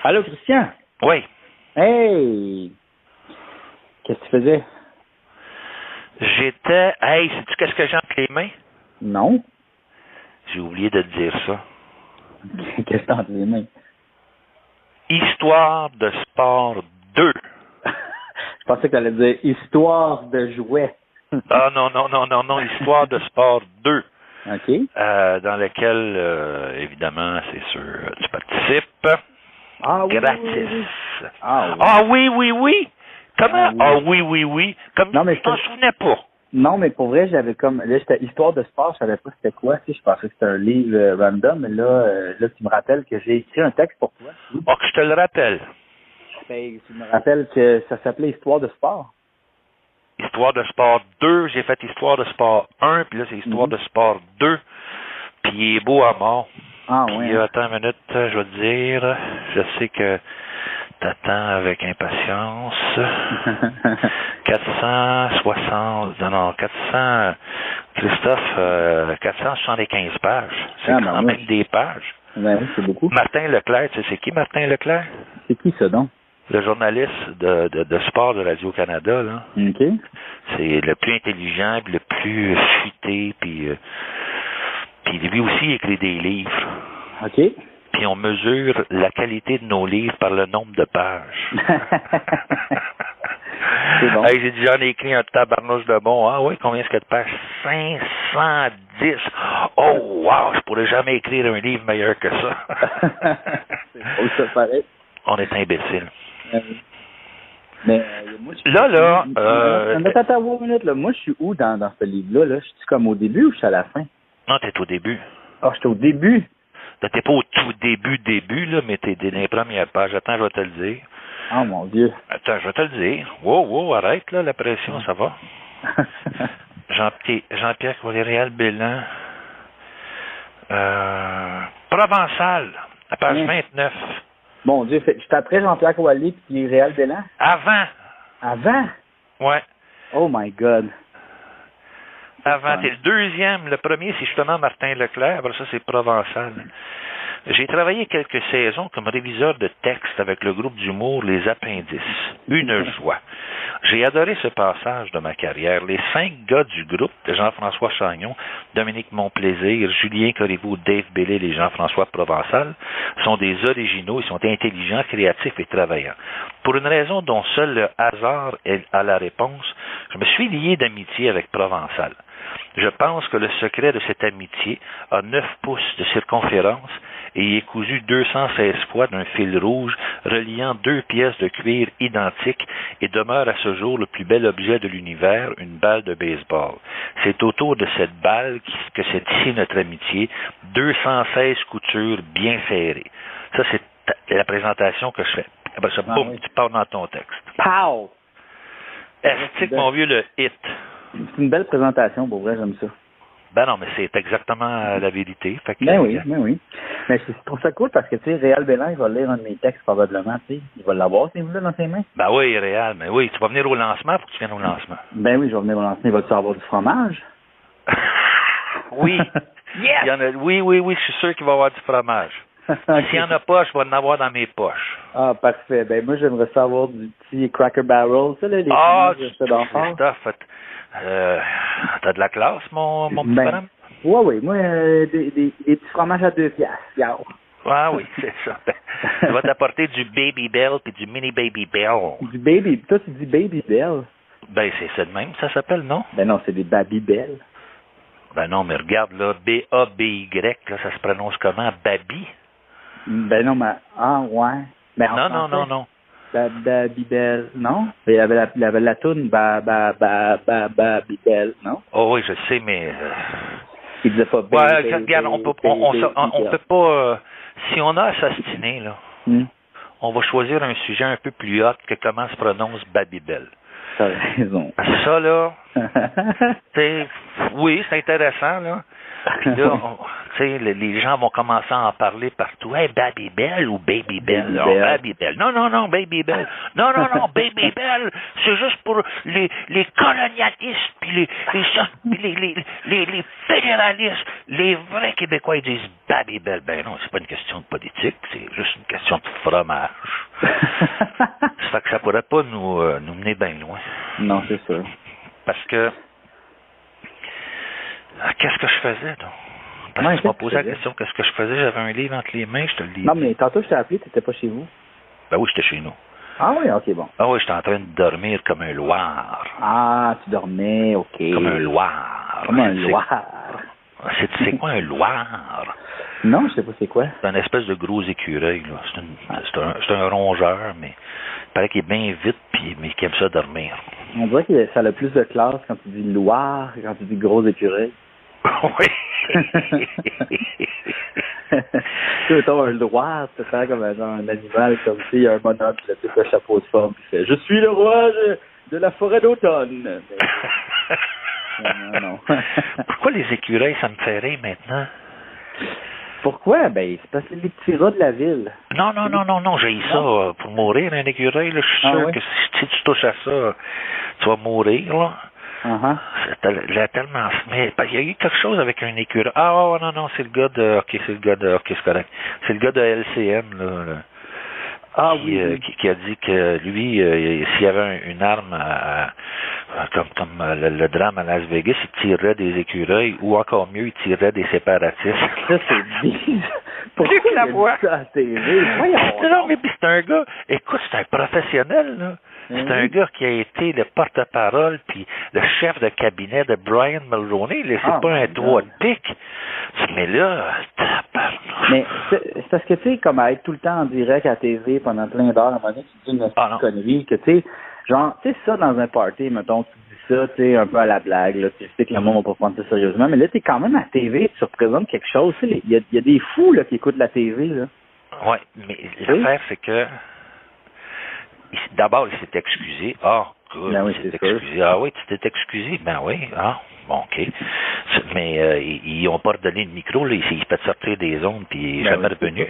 Allô, Christian? Oui. Hey! Qu'est-ce que tu faisais? J'étais... Hey, sais-tu qu'est-ce que j'ai entre les mains? Non? J'ai oublié de te dire ça. Qu'est-ce que t'as entre les mains? Histoire de sport 2. Je pensais que tu allais dire histoire de jouets. Ah non, Histoire de sport 2. OK. Dans lequel, évidemment, c'est sûr, tu participes. Ah oui, Gratis. oui. Ah oui. Ah oui. Comment? Ah oui. Oui. Comme Non, mais je t'en souvenais pas. Non, mais pour vrai, j'avais comme... Là, c'était histoire de sport, je savais pas c'était quoi. Tu sais, je pensais que c'était un livre random, mais là, tu me rappelles que j'ai écrit un texte pour toi. Oh, que je te le rappelle. Ben, tu me rappelles que ça s'appelait Histoire de sport. Histoire de sport 2, j'ai fait Histoire de sport 1, puis là, c'est Histoire de sport 2, puis il est beau à mort. Ah Puis, ouais. attends une minute, je vais te dire, je sais que t'attends avec impatience. 400, Christophe, 475 pages. C'est quand même des pages. Ben oui, c'est beaucoup. Martin Leclerc, tu sais c'est qui Martin Leclerc? C'est qui ça donc? Le journaliste de sport de Radio-Canada, là. OK. C'est le plus intelligent, puis le plus futé, puis lui aussi il écrit des livres. OK. Puis on mesure la qualité de nos livres par le nombre de pages. C'est bon. Hey, j'ai dit, j'en ai écrit un tabarnouche de bon. Ah oui, combien est-ce que de pages? 510. Oh, wow, je pourrais jamais écrire un livre meilleur que ça. C'est beau, ça paraît. On est imbéciles. Mais moi, je suis... Là, Attends, une minute, là. Moi, je suis où dans ce livre-là? Là? Je suis comme au début ou je suis à la fin? Non, t'es au début. Ah, je suis au début? T'es pas au tout début, là, mais t'es dans les premières pages. Attends, je vais te le dire. Oh, mon Dieu. Attends, je vais te le dire. Wow, arrête, là, la pression, ça va. Jean-Pierre Réal Bélan. Provençal, à page 29. Mon Dieu, je suis après Jean-Pierre Coallier puis Réal Bélan? Avant? Ouais. Oh my God. Avant, t'es le deuxième. Le premier, c'est justement Martin Leclerc. Après ça, c'est Provençal. J'ai travaillé quelques saisons comme réviseur de texte avec le groupe d'humour Les Appendices. Une joie. J'ai adoré ce passage de ma carrière. Les 5 gars du groupe, Jean-François Chagnon, Dominique Monplaisir, Julien Corriveau, Dave Bellil et Jean-François Provençal, sont des originaux, ils sont intelligents, créatifs et travaillants. Pour une raison dont seul le hasard a la réponse, je me suis lié d'amitié avec Provençal. Je pense que le secret de cette amitié a 9 pouces de circonférence et y est cousu 216 fois d'un fil rouge reliant 2 pièces de cuir identiques et demeure à ce jour le plus bel objet de l'univers, une balle de baseball. C'est autour de cette balle que s'est tissée notre amitié, 216 coutures bien serrées. Ça, c'est la présentation que je fais. Après ça, boum, oui. Tu pars dans ton texte. Pow! Est-ce que, mon vieux, le hit? C'est une belle présentation, pour vrai, j'aime ça. Ben non, mais c'est exactement la vérité. Fait que, oui. Mais je trouve ça cool parce que, tu sais, Réal Bélan, il va lire un de mes textes probablement, tu sais. Il va l'avoir, ces livres-là, dans ses mains. Ben oui, Réal, mais oui. Tu vas venir au lancement, faut que tu viennes au lancement. Ben oui, je vais venir au lancement. Il va-tu avoir du fromage? Oui. Yes! Oui, je suis sûr qu'il va y avoir du fromage. Okay. S'il n'y en a pas, je vais en avoir dans mes poches. Ah, parfait. Ben moi, j'aimerais savoir du petit Cracker Barrel, ça, là, les Christophe, t'as de la classe, mon petit bonhomme? Oui, moi, des petits fromages à 2 piastres. Ah oui, c'est ça. Je vais t'apporter du Baby Bell puis du Mini Baby Bell. Du Baby, toi, tu dis Baby Bell? Ben, c'est le même, ça s'appelle, non? Ben non, c'est des Baby Bell. Ben non, mais regarde, là, B-A-B-Y, là, ça se prononce comment? Baby? Ben non, mais... Ah, ouais. Ben, non. Baby Bell, non? Il y avait la toune Baby Bell, non? Oh oui, je sais, mais... Il disait pas Baby, regarde, on peut pas... si on a à s'astiner, là, on va choisir un sujet un peu plus hot que comment se prononce Babybel. T'as raison. Ça, là, oui, c'est intéressant, là. Puis là, tu sais, les gens vont commencer à en parler partout. Hey, Babybel ou Babybel? Non, Babybel. Non, Babybel. Non, Babybel, c'est juste pour les colonialistes, puis les fédéralistes. Les vrais Québécois, ils disent Babybel. Ben non, c'est pas une question de politique, c'est juste une question de fromage. Ça fait que ça pourrait pas nous mener bien loin. Non, c'est sûr. Parce que qu'est-ce que je faisais, donc? Parce que tu m'as posé la question, qu'est-ce que je faisais? J'avais un livre entre les mains, je te le dis. Non, mais tantôt, je t'ai appelé, tu n'étais pas chez vous. Ben oui, j'étais chez nous. Ah oui, ok, bon. Ah oui, j'étais en train de dormir comme un loir. Ah, tu dormais, ok. Comme un loir. Comme un loir. C'est quoi un loir? Non, je sais pas c'est quoi. C'est un espèce de gros écureuil, là. C'est un rongeur, mais il paraît qu'il est bien vite, mais qu'il aime ça dormir. On dirait que ça a plus de classe quand tu dis loir que quand tu dis gros écureuil. Oui. Tu sais, un loir, tu fais comme un animal, comme si il y a un monocle, tu sais, un chapeau de forme, puis fait « Je suis le roi de la forêt d'automne ». Non. Pourquoi les écureuils, ça me fait rire maintenant? Pourquoi? Ben, c'est parce que c'est les petits rats de la ville. Non, j'ai ça pour mourir, un écureuil, là. Je suis sûr que si tu touches à ça, tu vas mourir, là. C'est tellement... Mais il y a eu quelque chose avec un écureuil. Ah, non, c'est le gars de... OK, c'est correct. C'est le gars de LCM, là. Qui a dit que lui, s'il y avait une arme comme le drame à Las Vegas, il tirerait des écureuils, ou encore mieux, il tirerait des séparatistes. Ça, c'est bizarre. Pourquoi il a dit ça à la TV? Non, mais c'est un gars... Écoute, c'est un professionnel, là. C'est un gars qui a été le porte-parole puis le chef de cabinet de Brian Mulroney. C'est pas un droit de pique. Mais là, mais c'est parce que, tu sais, comme à être tout le temps en direct à la TV pendant plein d'heures, à un moment donné, tu dis une connerie que, tu sais, genre, tu sais, ça dans un party, mettons, tu dis ça, tu sais, un peu à la blague, là, tu sais que le monde va pas prendre ça sérieusement, mais là, t'es quand même à la TV, tu représentes quelque chose, tu sais, il y a des fous, là, qui écoutent la TV, là. Ouais, mais l'affaire, c'est que d'abord, il s'est excusé. Ah, good, ben oui, il s'est excusé. Ah oui, tu t'es excusé? Ben oui, bon, OK. Mais ils n'ont pas redonné le micro, là. Il fait sortir des ondes, puis il n'est jamais revenu.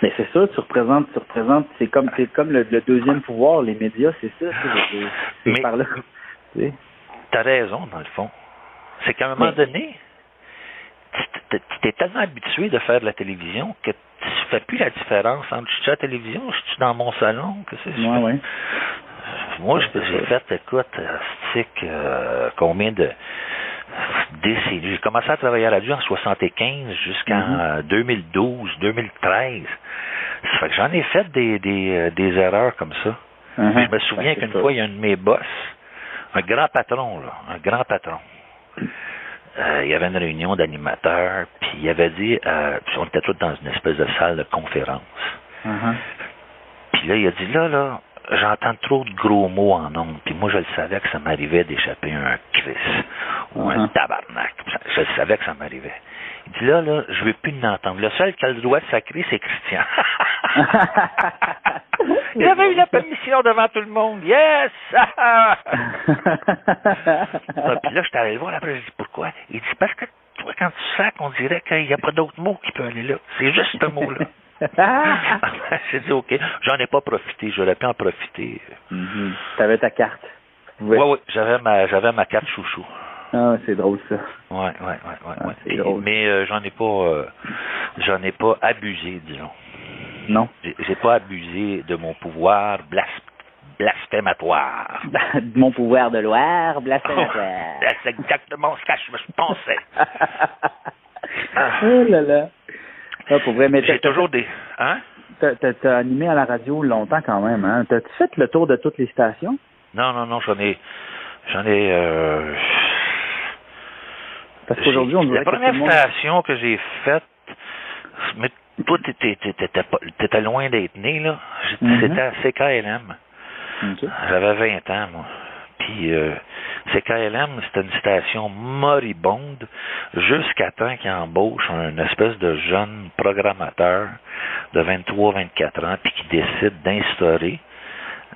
Mais c'est ça, tu représentes, c'est comme le deuxième pouvoir, les médias, c'est ça. C'est par là. T'as raison, dans le fond. C'est qu'à un moment donné, tu t'es tellement habitué de faire de la télévision que tu fais plus la différence entre je suis à la télévision, je suis dans mon salon, Moi, j'ai fait, écoute, combien de décennies. J'ai commencé à travailler à la radio en 75 jusqu'en 2012, 2013. Ça fait que j'en ai fait des erreurs comme ça. Puis je me souviens qu'une fois, il y a un de mes boss, un grand patron. Il y avait une réunion d'animateurs, puis il avait dit, puis on était tous dans une espèce de salle de conférence. Puis là, il a dit, là, j'entends trop de gros mots en ondes, puis moi, je le savais que ça m'arrivait d'échapper un Chris ou un tabarnak. Je le savais que ça m'arrivait. Il dit, là, je veux plus l'entendre. Le seul qui a le droit de sacrer, c'est Christian. Il avait eu la permission devant tout le monde. Yes! Puis là, je suis allé le voir après, je dis, pourquoi? Il dit, parce que toi, quand tu sacs, on dirait qu'il n'y a pas d'autre mot qui peut aller là. C'est juste ce mot-là. J'ai dit, OK. J'en ai pas profité. J'aurais pu en profiter. T'avais ta carte. Oui, j'avais ma carte chouchou. Ah, c'est drôle, ça. Ouais. Mais j'en ai pas abusé, disons. Non. J'ai pas abusé de mon pouvoir blasphématoire. De mon pouvoir de Loire, blasphématoire. C'est exactement ce que je me pensais. Oh là là. Pour vrai, mais j'ai toujours des... Hein? T'as animé à la radio longtemps quand même, hein? T'as-tu fait le tour de toutes les stations? Non, j'en ai... Parce qu'aujourd'hui, on dirait la première station que j'ai faite, mais toi, t'étais loin d'être né, là. C'était à CKLM. J'avais 20 ans, moi. Puis CKLM, c'était une station moribonde jusqu'à temps qu'il embauche un espèce de jeune programmateur de 23-24 ans puis qui décide d'instaurer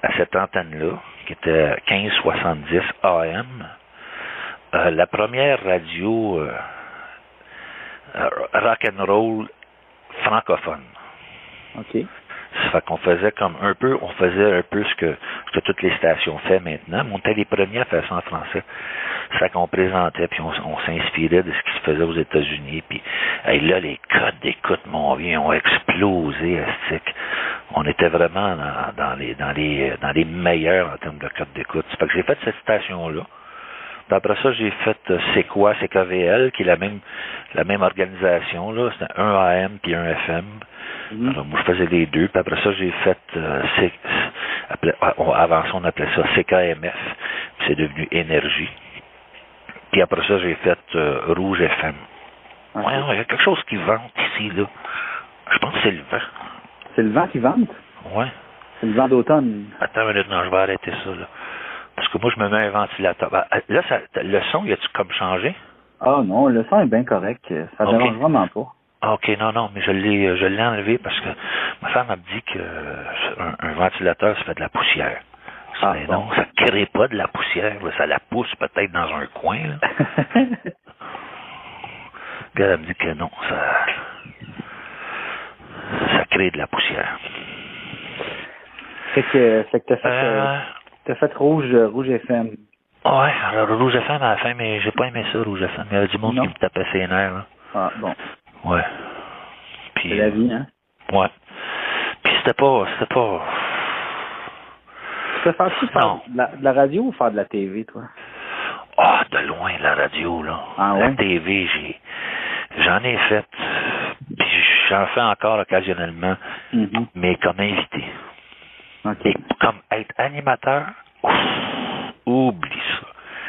à cette antenne-là, qui était 1570 AM, la première radio rock and roll francophone. OK. Ça fait qu'on faisait on faisait un peu ce que toutes les stations font maintenant, mais on était les premiers à faire ça en français. Ça fait qu'on présentait, puis on s'inspirait de ce qui se faisait aux États-Unis, puis là, les codes d'écoute, mon vieux, ont explosé, astique. On était vraiment dans les meilleurs en termes de codes d'écoute. Ça fait que j'ai fait cette station-là. Puis après ça, j'ai fait C'est quoi? C'est KVL, qui est la même organisation, là. C'était un AM puis un FM. Alors, moi, je faisais les deux. Puis après ça, j'ai fait avant ça, on appelait ça CKMF. Puis c'est devenu Énergie. Puis après ça, j'ai fait Rouge FM. Okay. Ouais, il y a quelque chose qui vente ici, là. Je pense que c'est le vent. C'est le vent qui vente? Ouais. C'est le vent d'automne. Attends une minute, non, je vais arrêter ça, là. Parce que moi, je me mets un ventilateur. Ben, là, le son, y a-tu comme changé? Ah non, le son est bien correct. Ça dérange vraiment pas. OK, non, mais je l'ai enlevé parce que ma femme m'a dit que un ventilateur, ça fait de la poussière. Mais non, ça ne crée pas de la poussière. Là, ça la pousse peut-être dans un coin. Là. Puis elle me dit que non, ça crée de la poussière. Fait que t'as fait Rouge FM. Ouais, alors Rouge FM à la fin, mais j'ai pas aimé ça, Rouge FM. Il y avait du monde qui me tapait ses nerfs. Là. Ah, bon. Ouais. Puis, c'est la vie, hein? Ouais. Puis c'était pas... Tu préfères-tu faire de la radio ou faire de la TV, toi? Ah, de loin, la radio, là. Ah, la ouais? TV, j'en ai fait. Puis j'en fais encore occasionnellement, mais comme invité. OK. Et comme être animateur, oublie ça.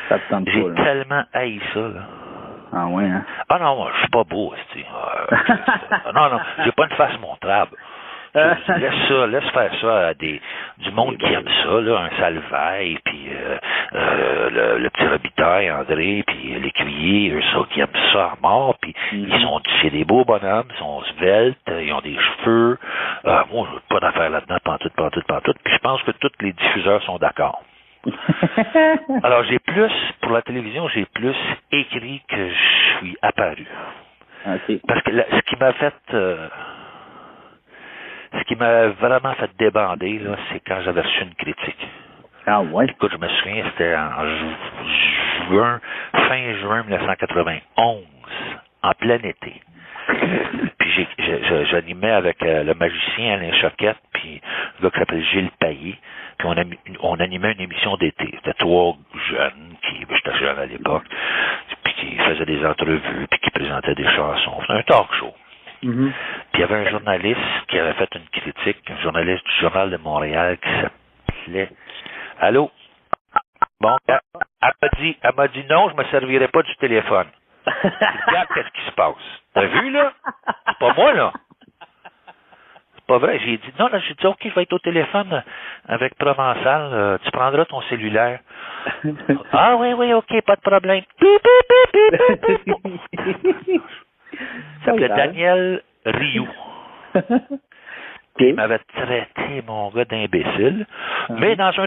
Ça te tente pas, J'ai là. tellement haï ça, là. Ah ouais, hein? Ah non, je suis pas beau, c'est non, j'ai pas une face montrable. Laisse faire ça à du monde qui aime ça, là, un Salvaille, puis le petit Robitaille, André, puis l'écuyer, eux ça qui aiment ça à mort, puis c'est des beaux bonhommes, ils sont sveltes, ils ont des cheveux. Moi, j'ai pas d'affaires là-dedans, pantoute, puis je pense que tous les diffuseurs sont d'accord. Alors, pour la télévision, j'ai plus écrit que je suis apparu. Okay. Parce que ce qui m'a vraiment fait débander, là, c'est quand j'avais reçu une critique. Ah ouais? Écoute, je me souviens, c'était en fin juin 1991, en plein été. Puis j'animais avec le magicien Alain Choquette, puis un gars qui s'appelle Gilles Payet, puis on animait une émission d'été. C'était 3 jeunes, j'étais jeune à l'époque, puis qui faisaient des entrevues, puis qui présentaient des chansons. C'était un talk show. Puis il y avait un journaliste qui avait fait une critique, un journaliste du Journal de Montréal qui s'appelait... Allô? Bon, elle m'a dit non, je me servirai pas du téléphone. Regarde qu'est-ce qui se passe. T'as vu, là? C'est pas moi, là. C'est pas vrai. J'ai dit non, là, j'ai dit OK, je vais être au téléphone avec Provençal. Tu prendras ton cellulaire. Ah oui, OK, pas de problème. Ça s'appelait Daniel Rioux. Il m'avait traité, mon gars, d'imbécile, mais dans un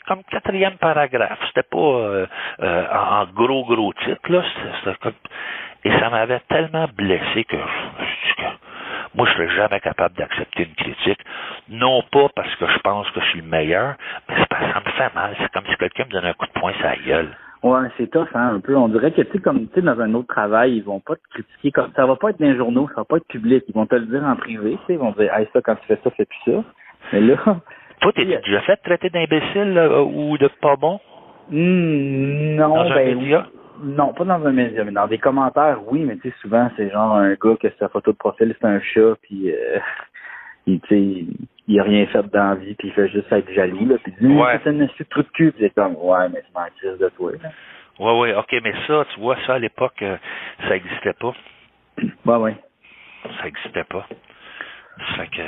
comme 4e paragraphe. C'était pas en gros titre, là. C'était comme... Et ça m'avait tellement blessé que moi, je serais jamais capable d'accepter une critique. Non pas parce que je pense que je suis le meilleur, mais c'est parce que ça me fait mal. C'est comme si quelqu'un me donnait un coup de poing sur la gueule. Ouais, c'est tough, hein, un peu. On dirait que, tu sais, dans un autre travail, ils vont pas te critiquer comme ça. Va pas être dans les journaux, ça va pas être public. Ils vont te le dire en privé, tu sais. Ils vont te dire, hey, ça, quand tu fais ça, fais plus ça. Mais là. Toi, t'es déjà fait traiter d'imbécile ou de pas bon? Non, dans un média? Non, pas dans un média, mais dans des commentaires, oui, mais tu sais, souvent, c'est genre un gars que sa photo de profil, c'est un chat, puis il a rien fait dans la vie, puis il fait juste être jaloux, là, puis il dit, c'est un trou de cul, puis c'est comme, ouais, mais c'est ma crise de toi, là. Ouais, OK, mais ça, tu vois, ça, à l'époque, ça existait pas. Ouais. Ça existait pas. Ça fait que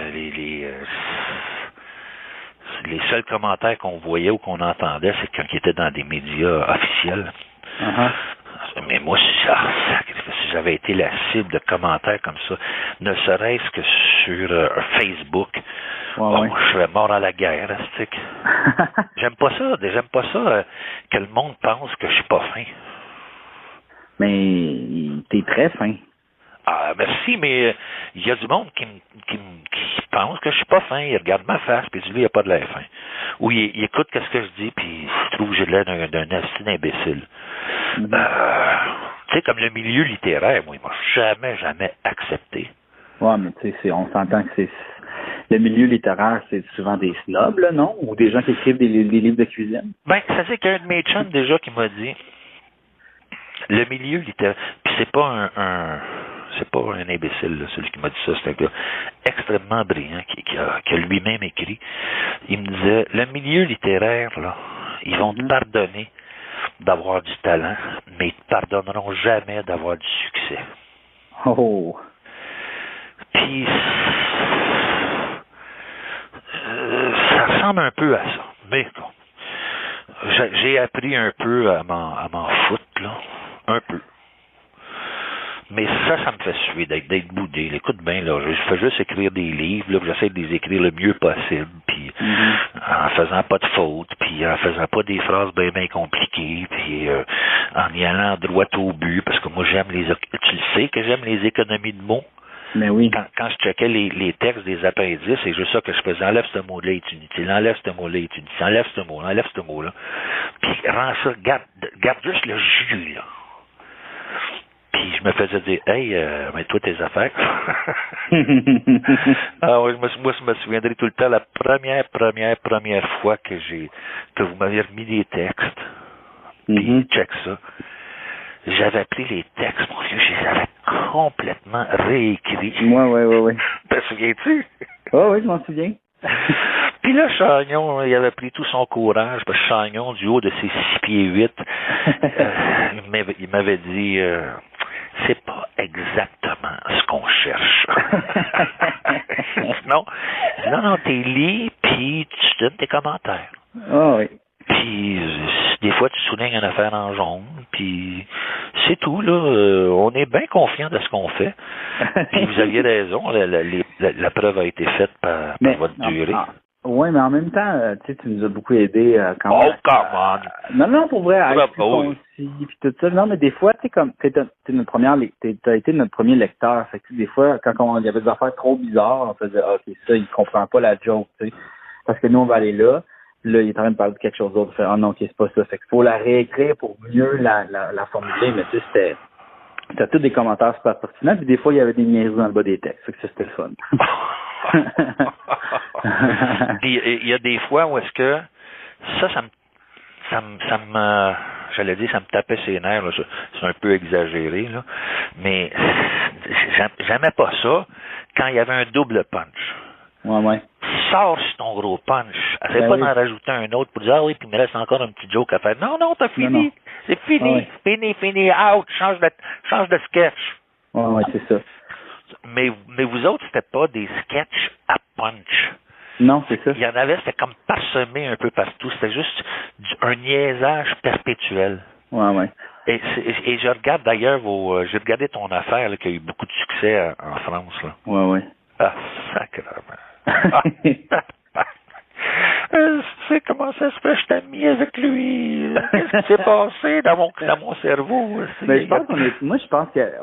les seuls commentaires qu'on voyait ou qu'on entendait, c'est quand ils étaient dans des médias officiels. Mais moi, si j'avais été la cible de commentaires comme ça, ne serait-ce que sur Facebook, je serais mort à la guerre. J'aime pas ça que le monde pense que je suis pas fin. Mais t'es très fin. merci, mais il y a du monde qui pense que je suis pas fin. Il regarde ma face, puis lui, il a pas de l'air fin. Ou il écoute qu'est-ce que je dis, puis il trouve que j'ai l'air d'un assis imbécile. Tu sais, comme le milieu littéraire, moi, il m'a jamais accepté. Ouais, mais tu sais, on s'entend que c'est... Le milieu littéraire, c'est souvent des snobs, là, non? Ou des gens qui écrivent des livres de cuisine? Ben, ça c'est qu'un de mes chums, déjà, qui m'a dit, le milieu littéraire, puis c'est pas un imbécile, là, celui qui m'a dit ça, c'est un gars extrêmement brillant, qui a lui-même écrit. Il me disait, le milieu littéraire, là, ils vont te pardonner d'avoir du talent, mais ils te pardonneront jamais d'avoir du succès. Oh! Puis, ça ressemble un peu à ça. Mais j'ai appris un peu à m'en foutre, là. Un peu. Mais ça me fait suer d'être boudé. Écoute bien, là, je fais juste écrire des livres, là, j'essaie de les écrire le mieux possible, puis en faisant pas de fautes, puis en faisant pas des phrases bien compliquées, puis en y allant droit au but, parce que moi tu le sais que j'aime les économies de mots. Mais oui. Quand je checkais les textes des appendices, c'est juste ça que je faisais. Enlève ce mot-là, est inutile. Enlève ce mot-là, est inutile. Enlève ce mot-là, enlève ce mot-là. Puis rends ça, garde juste le jus, là. Puis je me faisais dire, hey, mets-toi tes affaires. Ah oui, moi, je me souviendrai tout le temps, la première fois que vous m'avez remis des textes. Puis check ça. J'avais pris les textes, mon vieux, je les avais complètement réécrits. Ouais. Te souviens-tu? Oh, oui, je m'en souviens. Puis là, Chagnon, il avait pris tout son courage, parce que Chagnon, du haut de ses 6 pieds 8, il m'avait dit, c'est pas exactement ce qu'on cherche. non, t'es lis, puis tu donnes tes commentaires. Ah oui. Puis, des fois, tu soulignes une affaire en jaune, puis c'est tout, là. On est bien confiant de ce qu'on fait. Puis vous aviez raison, la preuve a été faite par votre durée. Oui, mais en même temps, tu nous as beaucoup aidé quand même. Oh, come on! Non, pour vrai, à être plus concis, puis tout ça. Non, mais des fois, tu sais, comme, t'as été notre premier lecteur. Fait que des fois, quand il y avait des affaires trop bizarres, on faisait, OK, ça, il comprend pas la joke, tu sais. Parce que nous, on va aller là. Là, il est en train de parler de quelque chose d'autre. Ah non, ok, c'est pas ça. Fait qu'il faut la réécrire pour mieux la formuler, mais tu sais, c'était tous des commentaires super pertinents, puis des fois, il y avait des niaiseries dans le bas des textes. Fait que ça, c'était le fun. Puis il y a des fois où est-ce que ça me j'allais dire, ça me tapait ses nerfs, là. C'est un peu exagéré, là. Mais j'aimais pas ça quand il y avait un double punch. Ouais. Sors sur ton gros punch. Essaye pas d'en rajouter un autre pour dire, ah oui, puis il me reste encore un petit joke à faire. Non, t'as fini. Non. C'est fini. Fini. Out. Change de sketch. Ouais, c'est ça. Mais vous autres, c'était pas des sketchs à punch. Non, c'est ça. Il y en avait, c'était comme parsemé un peu partout. C'était juste un niaisage perpétuel. Ouais. Et je regarde d'ailleurs j'ai regardé ton affaire, là, qui a eu beaucoup de succès en France, là. Ouais. Ah, sacrément. Tu sais comment ça se fait, je t'ai mis avec lui. Qu'est-ce qui s'est passé dans mon cerveau? Mais je pense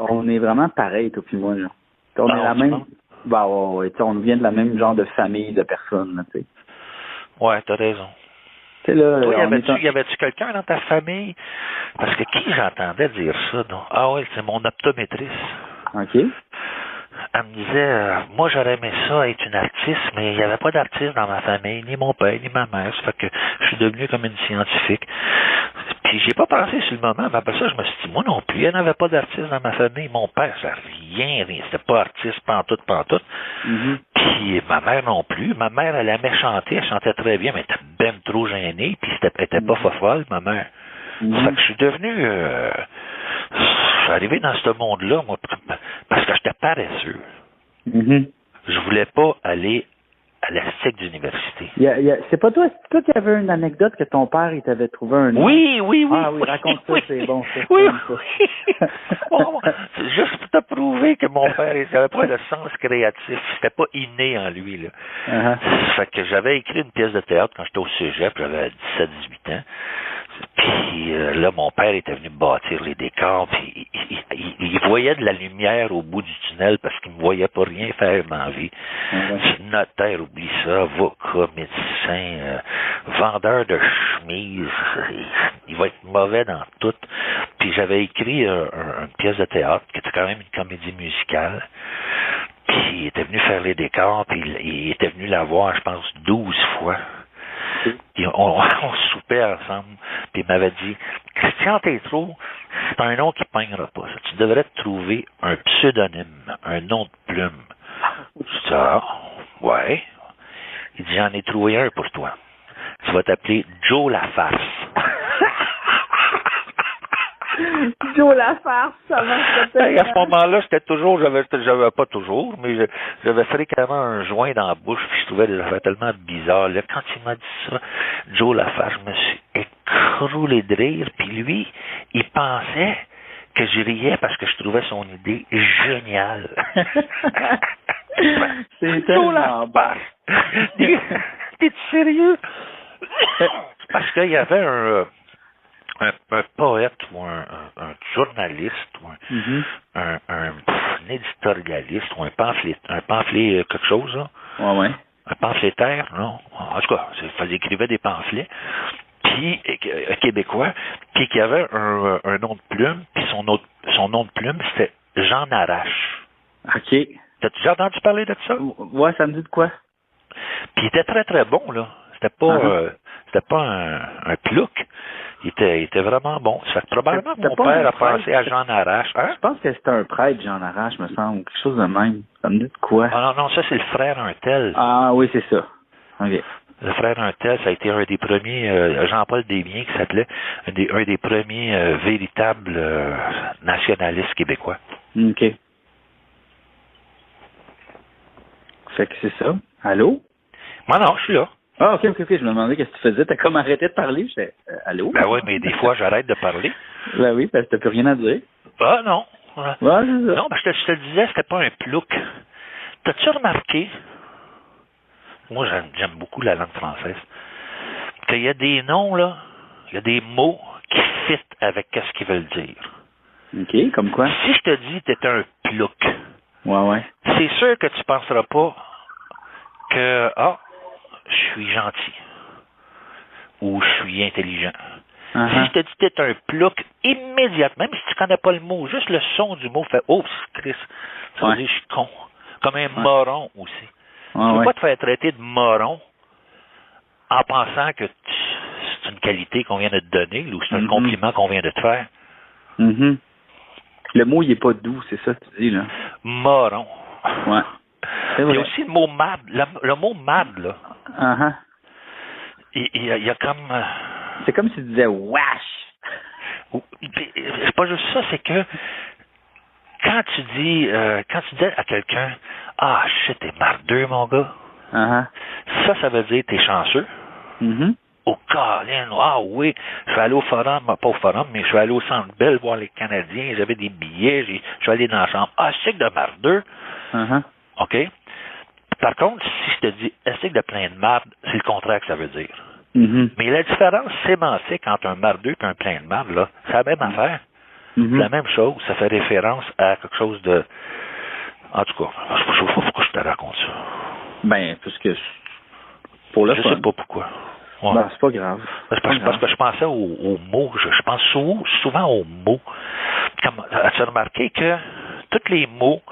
qu'on est vraiment pareil, toi puis moi, là. On est la même. On vient de la même genre de famille de personnes, là, tu sais. Ouais, t'as raison. Là, toi, y avait-tu quelqu'un dans ta famille? Parce que qui j'entendais dire ça, non? Ah oui, c'est mon optométrice. OK. Elle me disait, moi j'aurais aimé ça être une artiste, mais il n'y avait pas d'artiste dans ma famille, ni mon père, ni ma mère. Ça fait que je suis devenu comme une scientifique. Puis j'ai pas pensé sur le moment, mais après ça, je me suis dit, moi non plus, il n'y en avait pas d'artiste dans ma famille. Mon père, ça rien, c'était pas artiste, pantoute. Puis ma mère non plus. Ma mère, elle aimait chanter, elle chantait très bien, mais elle était ben trop gênée, puis elle était pas folle, ma mère. Ça fait que je suis devenu... je suis arrivé dans ce monde-là, moi, parce que j'étais paresseux. Je voulais pas aller à la STIC d'université. C'est pas toi qui avais une anecdote que ton père, il t'avait trouvé un nom. Oui. Ah oui, raconte ça, c'est bon. Oui. C'est juste pour te prouver que mon père, il n'avait pas de sens créatif. C'était pas inné en lui, là. Fait que j'avais écrit une pièce de théâtre quand j'étais au cégep, j'avais 17-18 ans. Puis là, mon père était venu bâtir les décors, puis il voyait de la lumière au bout du tunnel parce qu'il ne me voyait pas rien faire dans la vie. Notaire, oublie ça, avocat, médecin, vendeur de chemises, il va être mauvais dans tout. Puis j'avais écrit une pièce de théâtre qui était quand même une comédie musicale. Puis il était venu faire les décors, puis il était venu la voir, je pense, 12 fois. Puis on soupait ensemble, puis il m'avait dit, Christian Tétrault, c'est un nom qui ne pognera pas. Tu devrais te trouver un pseudonyme, un nom de plume. Je dis, ah, ouais. Il dit, j'en ai trouvé un pour toi. Tu vas t'appeler Joe la farce. Joe la farce, ça marche pas. À ce moment-là, j'avais pas toujours, mais j'avais fréquemment un joint dans la bouche, puis je trouvais des affaires tellement bizarres. Là, quand il m'a dit ça, Joe la farce, je me suis écroulé de rire, puis lui, il pensait que je riais parce que je trouvais son idée géniale. C'est tellement bas. T'es sérieux? Parce qu'il y avait un poète ou un journaliste ou un éditorialiste ou un pamphlet quelque chose, là. Ouais. Un pamphlétaire, non? En tout cas, il écrivait des pamphlets, puis québécois, puis qui avait un nom de plume, puis son nom de plume, c'était Jean Arrache. OK. T'as-tu déjà entendu parler de ça? Ouais, ça me dit de quoi? Puis il était très, très bon, là. C'était pas un plouc. Il était vraiment bon. Ça fait probablement que mon père a pensé à Jean Arrache. Hein? Je pense que c'était un prêtre, Jean Arrache, me semble. Quelque chose de même. Ça me dit de quoi? Ah non, ça c'est le frère Untel. Ah oui, c'est ça. OK. Le frère Untel, ça a été un des premiers, Jean-Paul Desbiens qui s'appelait, un des premiers véritables nationalistes québécois. OK. Fait que c'est ça. Allô? Moi non, je suis là. Ah, OK. Je me demandais qu'est-ce que tu faisais. T'as comme arrêté de parler. J'étais, allô? Ben oui, mais des fois, j'arrête de parler. Ben oui, parce que t'as plus rien à dire. Ah non. Ouais, c'est ça. Non, ben je te le disais, c'était pas un plouc. T'as-tu remarqué, moi j'aime beaucoup la langue française, qu'il y a des noms, là, il y a des mots qui fitent avec ce qu'ils veulent dire. OK, comme quoi? Si je te dis que t'es un plouc, Ouais. c'est sûr que tu penseras pas que, je suis gentil ou je suis intelligent. Si je te dis que t'es un plouc, immédiatement, même si tu connais pas le mot, juste le son du mot fait « Oh, Christ », ça veut dire « je suis con ». Comme un moron aussi. Tu ne peux pas te faire traiter de moron en pensant que c'est une qualité qu'on vient de te donner ou c'est un compliment qu'on vient de te faire. Le mot, il est pas doux, c'est ça que tu dis, là. Moron. Ouais. Il y a aussi le mot mad. Le mot mad, là. Il y a comme... C'est comme si tu disais wesh. C'est pas juste ça, c'est que quand tu dis à quelqu'un ah shit, t'es mardeux, mon gars. Ça veut dire t'es chanceux. Au Colin, ah oui, je vais aller au forum, pas au forum, mais je vais aller au Centre Bell voir les Canadiens, j'avais des billets, je vais aller dans la chambre. Ah, c'est de mardeux. OK? Par contre, si je te dis c'est de plein de marde, c'est le contraire que ça veut dire. Mais la différence sémantique entre un mardeux et un plein de marde, là, c'est la même affaire. C'est la même chose. Ça fait référence à quelque chose de... En tout cas, je sais pas pourquoi je te raconte ça. Ben, parce que... Pour le je fun. sais pas pourquoi. Ouais. Ben, c'est pas grave. Parce que je pensais aux mots. Je pense souvent aux mots. As-tu remarqué que tous les mots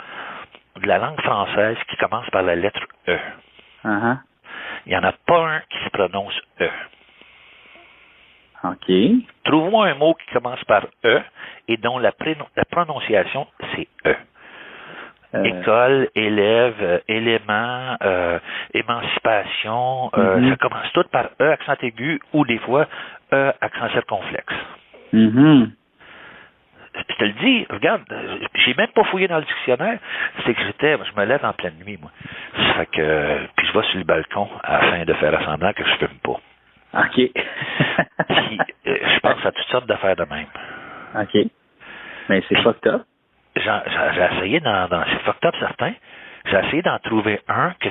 de la langue française qui commencent par la lettre E, il n'y en a pas un qui se prononce E. OK. Trouve-moi un mot qui commence par E et dont la prononciation, c'est E. École, élève, élément, émancipation, ça commence tout par E, accent aigu, ou des fois E, accent circonflexe. Je te le dis, regarde, j'ai même pas fouillé dans le dictionnaire, c'est que je me lève en pleine nuit, moi. Ça fait que, puis je vais sur le balcon afin de faire semblant que je fume pas. OK. Puis, je pense à toutes sortes d'affaires de même. OK. Mais c'est fucked up. J'ai essayé dans c'est fucked up certains, j'ai essayé d'en trouver un que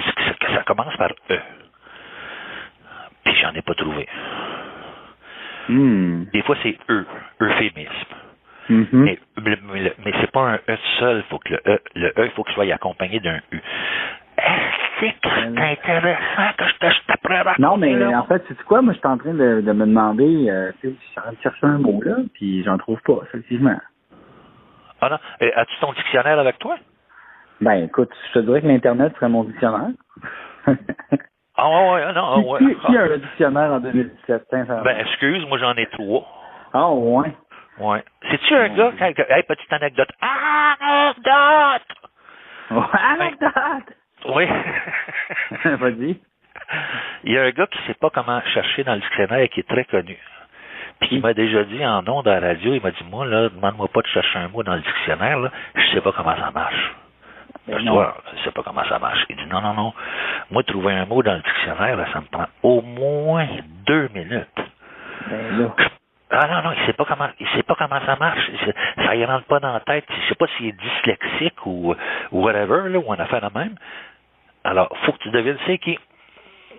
ça commence par E. Puis j'en ai pas trouvé. Des fois, c'est E, euphémisme. Mm-hmm. Mais c'est pas un E seul. Faut que le E, il faut qu'il soit accompagné d'un U. Est-ce que c'est intéressant que je t'apprends? Non, mais en fait, c'est quoi? Moi, je suis en train de me demander, tu sais, je suis en train de chercher un mot, là, puis j'en trouve pas, effectivement. Ah non. As-tu ton dictionnaire avec toi? Ben, écoute, je te dirais que l'Internet serait mon dictionnaire. Ah ouais, non, ouais. Qui a un dictionnaire en 2017? Ben, excuse, moi, j'en ai 3. Ah, ouais. Ouais. C'est-tu un gars, hey, petite anecdote. Anecdote! Anecdote! Oui. Vas-y. Il y a un gars qui ne sait pas comment chercher dans le dictionnaire qui est très connu. Puis il m'a déjà dit en ondes à la radio, il m'a dit, moi, là, demande-moi pas de chercher un mot dans le dictionnaire, là, je sais pas comment ça marche. Toi, je sais pas comment ça marche. Il dit, non. Moi, trouver un mot dans le dictionnaire, là, ça me prend au moins 2 minutes. Ben là. Ah non, il sait pas comment ça marche. Ça y rentre pas dans la tête. Je sais pas s'il est dyslexique ou whatever, là, ou une affaire de même. Alors, faut que tu devines c'est qui.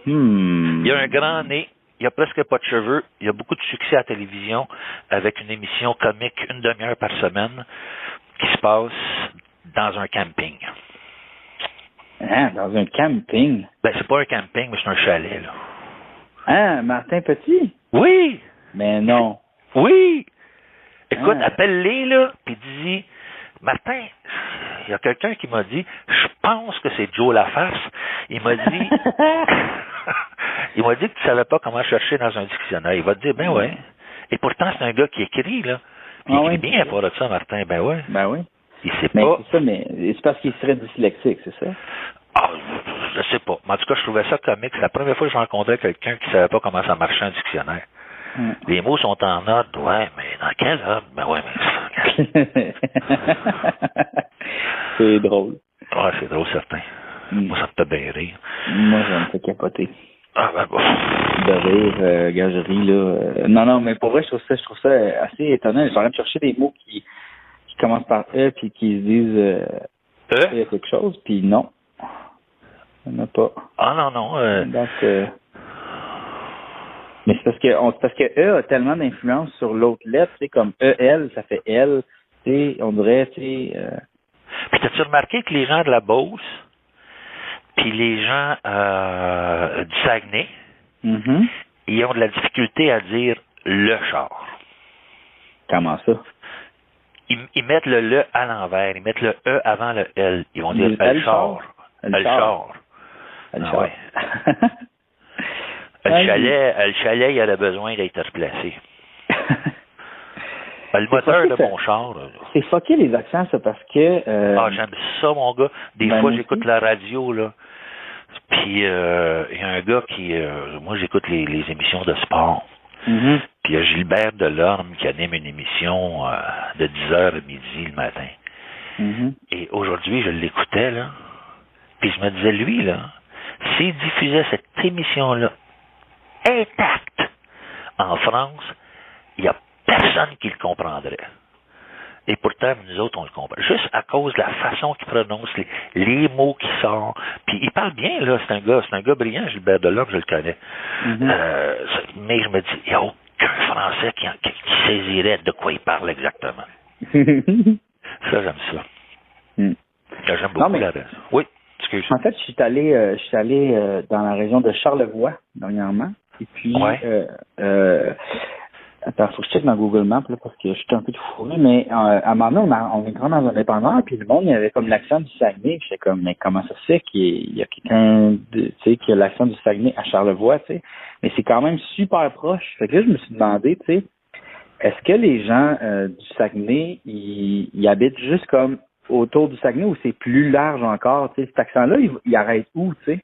Il a un grand nez, il a presque pas de cheveux, il a beaucoup de succès à la télévision avec une émission comique 1 demi-heure par semaine qui se passe dans un camping. Hein, dans un camping? Ben, c'est pas un camping, mais c'est un chalet, là. Hein, Martin Petit? Oui! Mais non. Oui! Écoute, appelle-les, là, puis dis, Martin, il y a quelqu'un qui m'a dit, je pense que c'est Joe Lafarce. Il m'a dit, que tu savais pas comment chercher dans un dictionnaire. Il va te dire, ben ouais. Et pourtant, c'est un gars qui écrit, là. Puis il écrit bien à part de ça, Martin. Ben ouais. Ben oui. Il sait mais pas. C'est ça, mais c'est parce qu'il serait dyslexique, c'est ça? Ah, je sais pas. Mais en tout cas, je trouvais ça comique. C'est la première fois que je rencontrais quelqu'un qui savait pas comment ça marchait un dictionnaire. Les mots sont en ordre, ouais, mais dans quel ordre? Ben ouais, mais c'est drôle. Ouais, c'est drôle, certain. Moi, ça me fait bien rire. Moi, ça me fait capoter. Ah, ben bon. De rire, gagerie, là. Non, mais pour vrai, je trouve ça assez étonnant. J'ai envie de chercher des mots qui commencent par E puis qui se disent il y a quelque chose, puis non. Il n'y en a pas. Ah non. Donc, mais c'est parce que E a tellement d'influence sur l'autre lettre, tu sais, comme EL, ça fait L, tu sais, on dirait, tu sais. Puis t'as-tu remarqué que les gens de la Beauce, puis les gens du Saguenay, ils ont de la difficulté à dire le char. Comment ça? Ils mettent le à l'envers, ils mettent le E avant le L. Ils vont dire le char. Le char. Ouais. Le chalet, il aurait besoin d'être replacé. Le moteur de mon char. C'est fucké les accents, ça, parce que... j'aime ça, mon gars. Des fois, j'écoute la radio, là. Puis, il y a un gars qui... moi, j'écoute les émissions de sport. Puis, il y a Gilbert Delorme qui anime une émission de 10h à midi le matin. Et aujourd'hui, je l'écoutais, là. Puis, je me disais, lui, là, s'il diffusait cette émission-là intacte en France, il n'y a personne qui le comprendrait. Et pourtant, nous autres, on le comprend. Juste à cause de la façon qu'il prononce les mots qui sortent. Puis il parle bien, là. C'est un gars brillant, Gilbert Delorme, je le connais. Mais je me dis, il n'y a aucun Français qui saisirait de quoi il parle exactement. Ça, j'aime ça. J'aime beaucoup la raison. Oui, excuse. En fait, je suis allé dans la région de Charlevoix, dernièrement. Et puis, attends, faut que je check dans Google Maps, là, parce que je suis un peu fourré, mais à un moment donné, on est grand dans un dépanneur, puis le monde, il y avait comme l'accent du Saguenay. J'étais comme, mais comment ça se fait qu'il y a quelqu'un, tu sais, qui a l'accent du Saguenay à Charlevoix, tu sais? Mais c'est quand même super proche. Fait que là, je me suis demandé, tu sais, est-ce que les gens du Saguenay, ils habitent juste comme autour du Saguenay ou c'est plus large encore, tu sais? Cet accent-là, il arrête où, tu sais?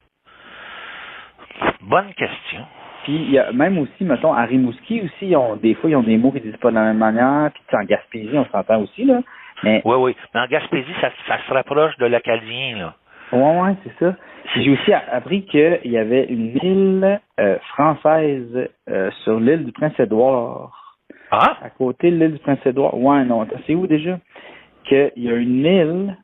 Bonne question. Puis il y a même aussi, mettons, à Rimouski aussi, des fois, ils ont des mots qui disent pas de la même manière. Puis en Gaspésie, on s'entend aussi, là. Mais... Oui. Mais en Gaspésie, ça se rapproche de l'acadien, là. Ouais, c'est ça. J'ai aussi appris qu'il y avait une île française sur l'île du Prince-Édouard. Ah? À côté de l'île du Prince-Édouard. Ouais, non, attends, c'est où déjà? Qu'il y a une île,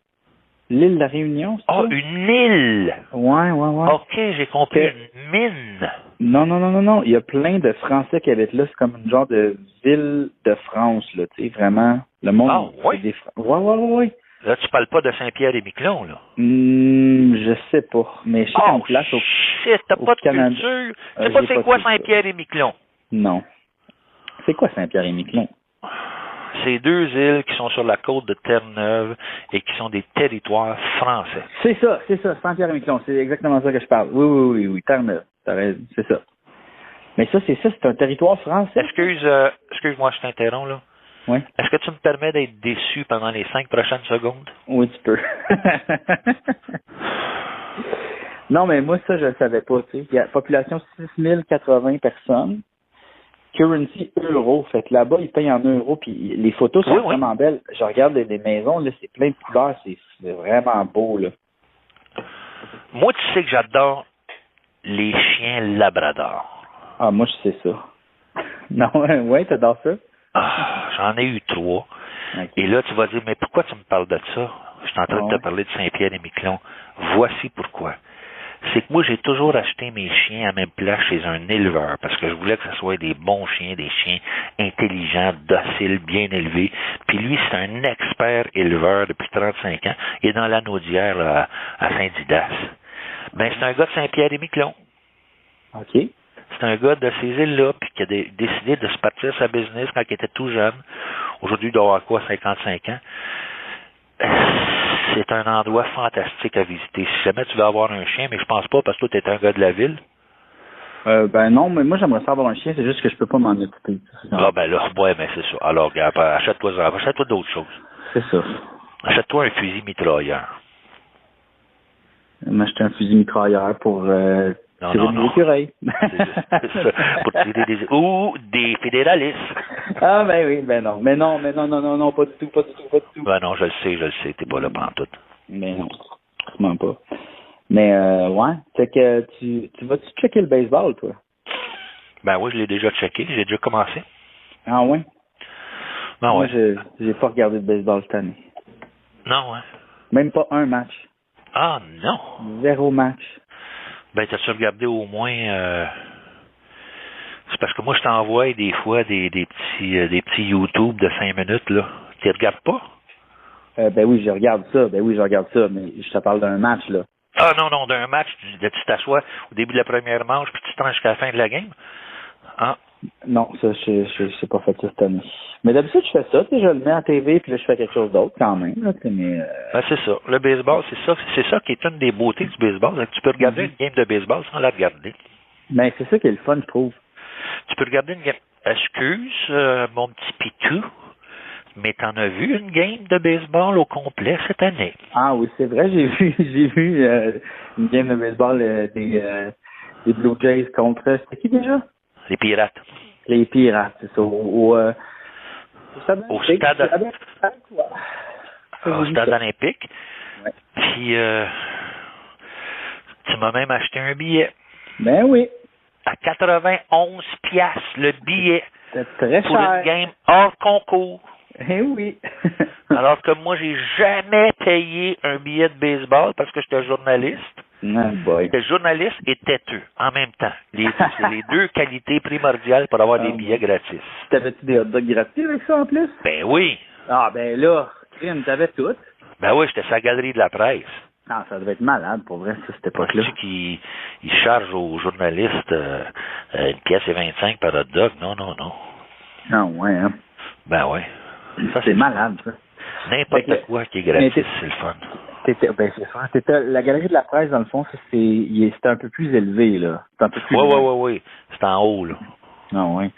l'île de la Réunion, c'est ça? Une île! Ouais. OK, j'ai compris, une mine. Non. Il y a plein de Français qui habitent là. C'est comme une genre de ville de France, là. Tu sais, vraiment. Le monde. Ah, oui? Ouais. Là, tu parles pas de Saint-Pierre-et-Miquelon, là. Je sais pas. Mais je sais qu'une place shit, t'as pas de Canada. culture. Tu sais pas c'est quoi Saint-Pierre-et-Miquelon? Non. C'est quoi Saint-Pierre-et-Miquelon? C'est 2 îles qui sont sur la côte de Terre-Neuve et qui sont des territoires français. C'est ça. Saint-Pierre-et-Miquelon. C'est exactement ça que je parle. Oui. Terre-Neuve. C'est ça. Mais c'est un territoire français. Excuse-moi, je t'interromps, là. Oui. Est-ce que tu me permets d'être déçu pendant les 5 prochaines secondes? Oui, tu peux. Non, mais moi, ça, je le savais pas, tu sais. Il y a population 6080 personnes. Currency euro. Fait que là-bas, ils payent en euros, puis les photos sont vraiment belles. Je regarde les maisons, là, c'est plein de couleurs, c'est vraiment beau, là. Moi, tu sais que j'adore les chiens labrador. Ah, moi, je sais ça. Non, ouais, t'adores ça? Ah, j'en ai eu 3. Okay. Et là, tu vas dire, mais pourquoi tu me parles de ça? Je suis en train de te parler de Saint-Pierre-et-Miquelon. Voici pourquoi. C'est que moi, j'ai toujours acheté mes chiens à même place chez un éleveur parce que je voulais que ce soit des bons chiens, des chiens intelligents, dociles, bien élevés. Puis lui, c'est un expert éleveur depuis 35 ans. Il est dans l'Anaudière là, à Saint-Didas. Ben, c'est un gars de Saint-Pierre-et-Miquelon. OK. C'est un gars de ces îles-là, puis qui a décidé de se partir sa business quand il était tout jeune. Aujourd'hui, il doit avoir quoi, 55 ans? C'est un endroit fantastique à visiter. Si jamais tu veux avoir un chien, mais je pense pas, parce que toi, tu es un gars de la ville. Ben non, mais moi, j'aimerais ça avoir un chien, c'est juste que je peux pas m'en occuper. Ah ben là, ouais, mais c'est ça. Alors, regarde, achète-toi d'autres choses. C'est ça. Achète-toi un fusil mitrailleur. M'acheter un fusil mitrailleur pour tirer des écureuils. C'est ça, pour tirer des... Ou des fédéralistes. Ah ben oui, ben non. Mais non, pas du tout. Ben non, je le sais, t'es pas là pantoute. Mais non, vraiment pas. Mais ouais, c'est que tu vas-tu checker le baseball, toi? Ben oui, je l'ai déjà checké, j'ai déjà commencé. Ah ouais? Ben moi, ouais. j'ai pas regardé le baseball cette année. Non, ouais. Même pas un match. Ah non! 0 match. Ben, t'as-tu regardé au moins... C'est parce que moi, je t'envoie des fois des petits YouTube de 5 minutes, là. Tu les regardes pas? Ben oui, je regarde ça, mais je te parle d'un match, là. Ah non, d'un match, tu t'assois au début de la première manche, puis tu te rends jusqu'à la fin de la game? Ah. Non, ça, je pas fait ça cette année. Mais d'habitude, je fais ça, tu sais, je le mets à TV, puis là, je fais quelque chose d'autre quand même, là, mais... Ben, c'est ça. Le baseball, c'est ça qui est une des beautés du baseball, c'est que tu peux regarder une game de baseball sans la regarder. Ben, c'est ça qui est le fun, je trouve. Tu peux regarder une game... Excuse, mon petit pitou, mais t'en as vu une game de baseball au complet cette année? Ah oui, c'est vrai, j'ai vu une game de baseball des Blue Jays contre... C'était qui déjà? Les Pirates. Les Pirates, c'est ça. Au stade olympique. Ouais. Puis, tu m'as même acheté un billet. Ben oui. À 91 piastres le billet. C'est très pour cher. Une game hors concours. Eh oui. Alors que moi, j'ai jamais payé un billet de baseball parce que j'étais journaliste. Oh boy. J'étais journaliste et têteux en même temps. C'est les deux qualités primordiales pour avoir des billets gratis. T'avais-tu des hot dogs gratuits avec ça en plus? Ben oui. Ah ben là, crime, t'avais tout. Ben oui, j'étais sur la galerie de la presse. Ah, ça devait être malade, pour vrai, ça, cette époque-là. Tu sais qu'ils chargent aux journalistes une pièce et 25 par hot dog? Non. Ah ouais, hein? Ben ouais. Ça, c'est malade, ça. N'importe quoi qui est gratis, c'est le fun. C'est ça. La galerie de la presse, dans le fond, c'était un peu plus élevé, là. Oui. C'est en haut, là. Ah ouais.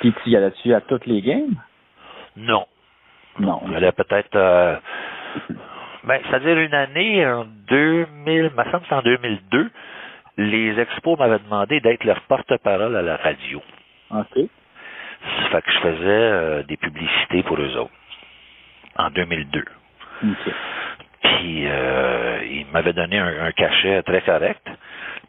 Puis tu y allais-tu à toutes les games? Non. Non. Il y allait peut-être... c'est-à-dire une année, en 2000, me semble que c'est en 2002, les expos m'avaient demandé d'être leur porte-parole à la radio. OK. Ça fait que je faisais des publicités pour eux autres. En 2002. OK. Puis, ils m'avaient donné un cachet très correct.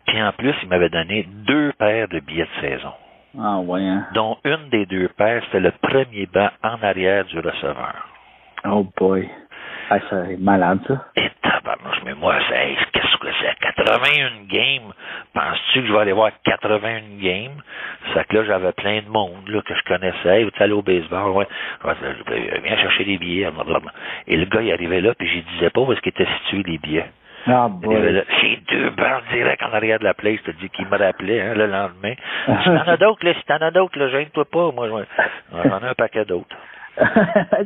Puis, en plus, ils m'avaient donné 2 paires de billets de saison. Ah ouais, hein? Dont une des 2 paires, c'était le premier banc en arrière du receveur. Oh boy. Ah, c'est malade, ça. Et tabarnouche, mais moi, qu'est-ce c'est à 81 games. Penses-tu que je vais aller voir 81 games? C'est que là, j'avais plein de monde là, que je connaissais. Hey, tu allais au baseball? Ouais. Viens chercher des billets. Blablabla. Et le gars, il arrivait là, puis je disais pas où est-ce qu'étaient situés les billets. Ah, boy. J'ai 2 bancs direct en arrière de la place, je te dis, qui me rappelait hein, le lendemain. Si t'en as d'autres, là, gêne-toi pas. Moi, j'en ai un paquet d'autres.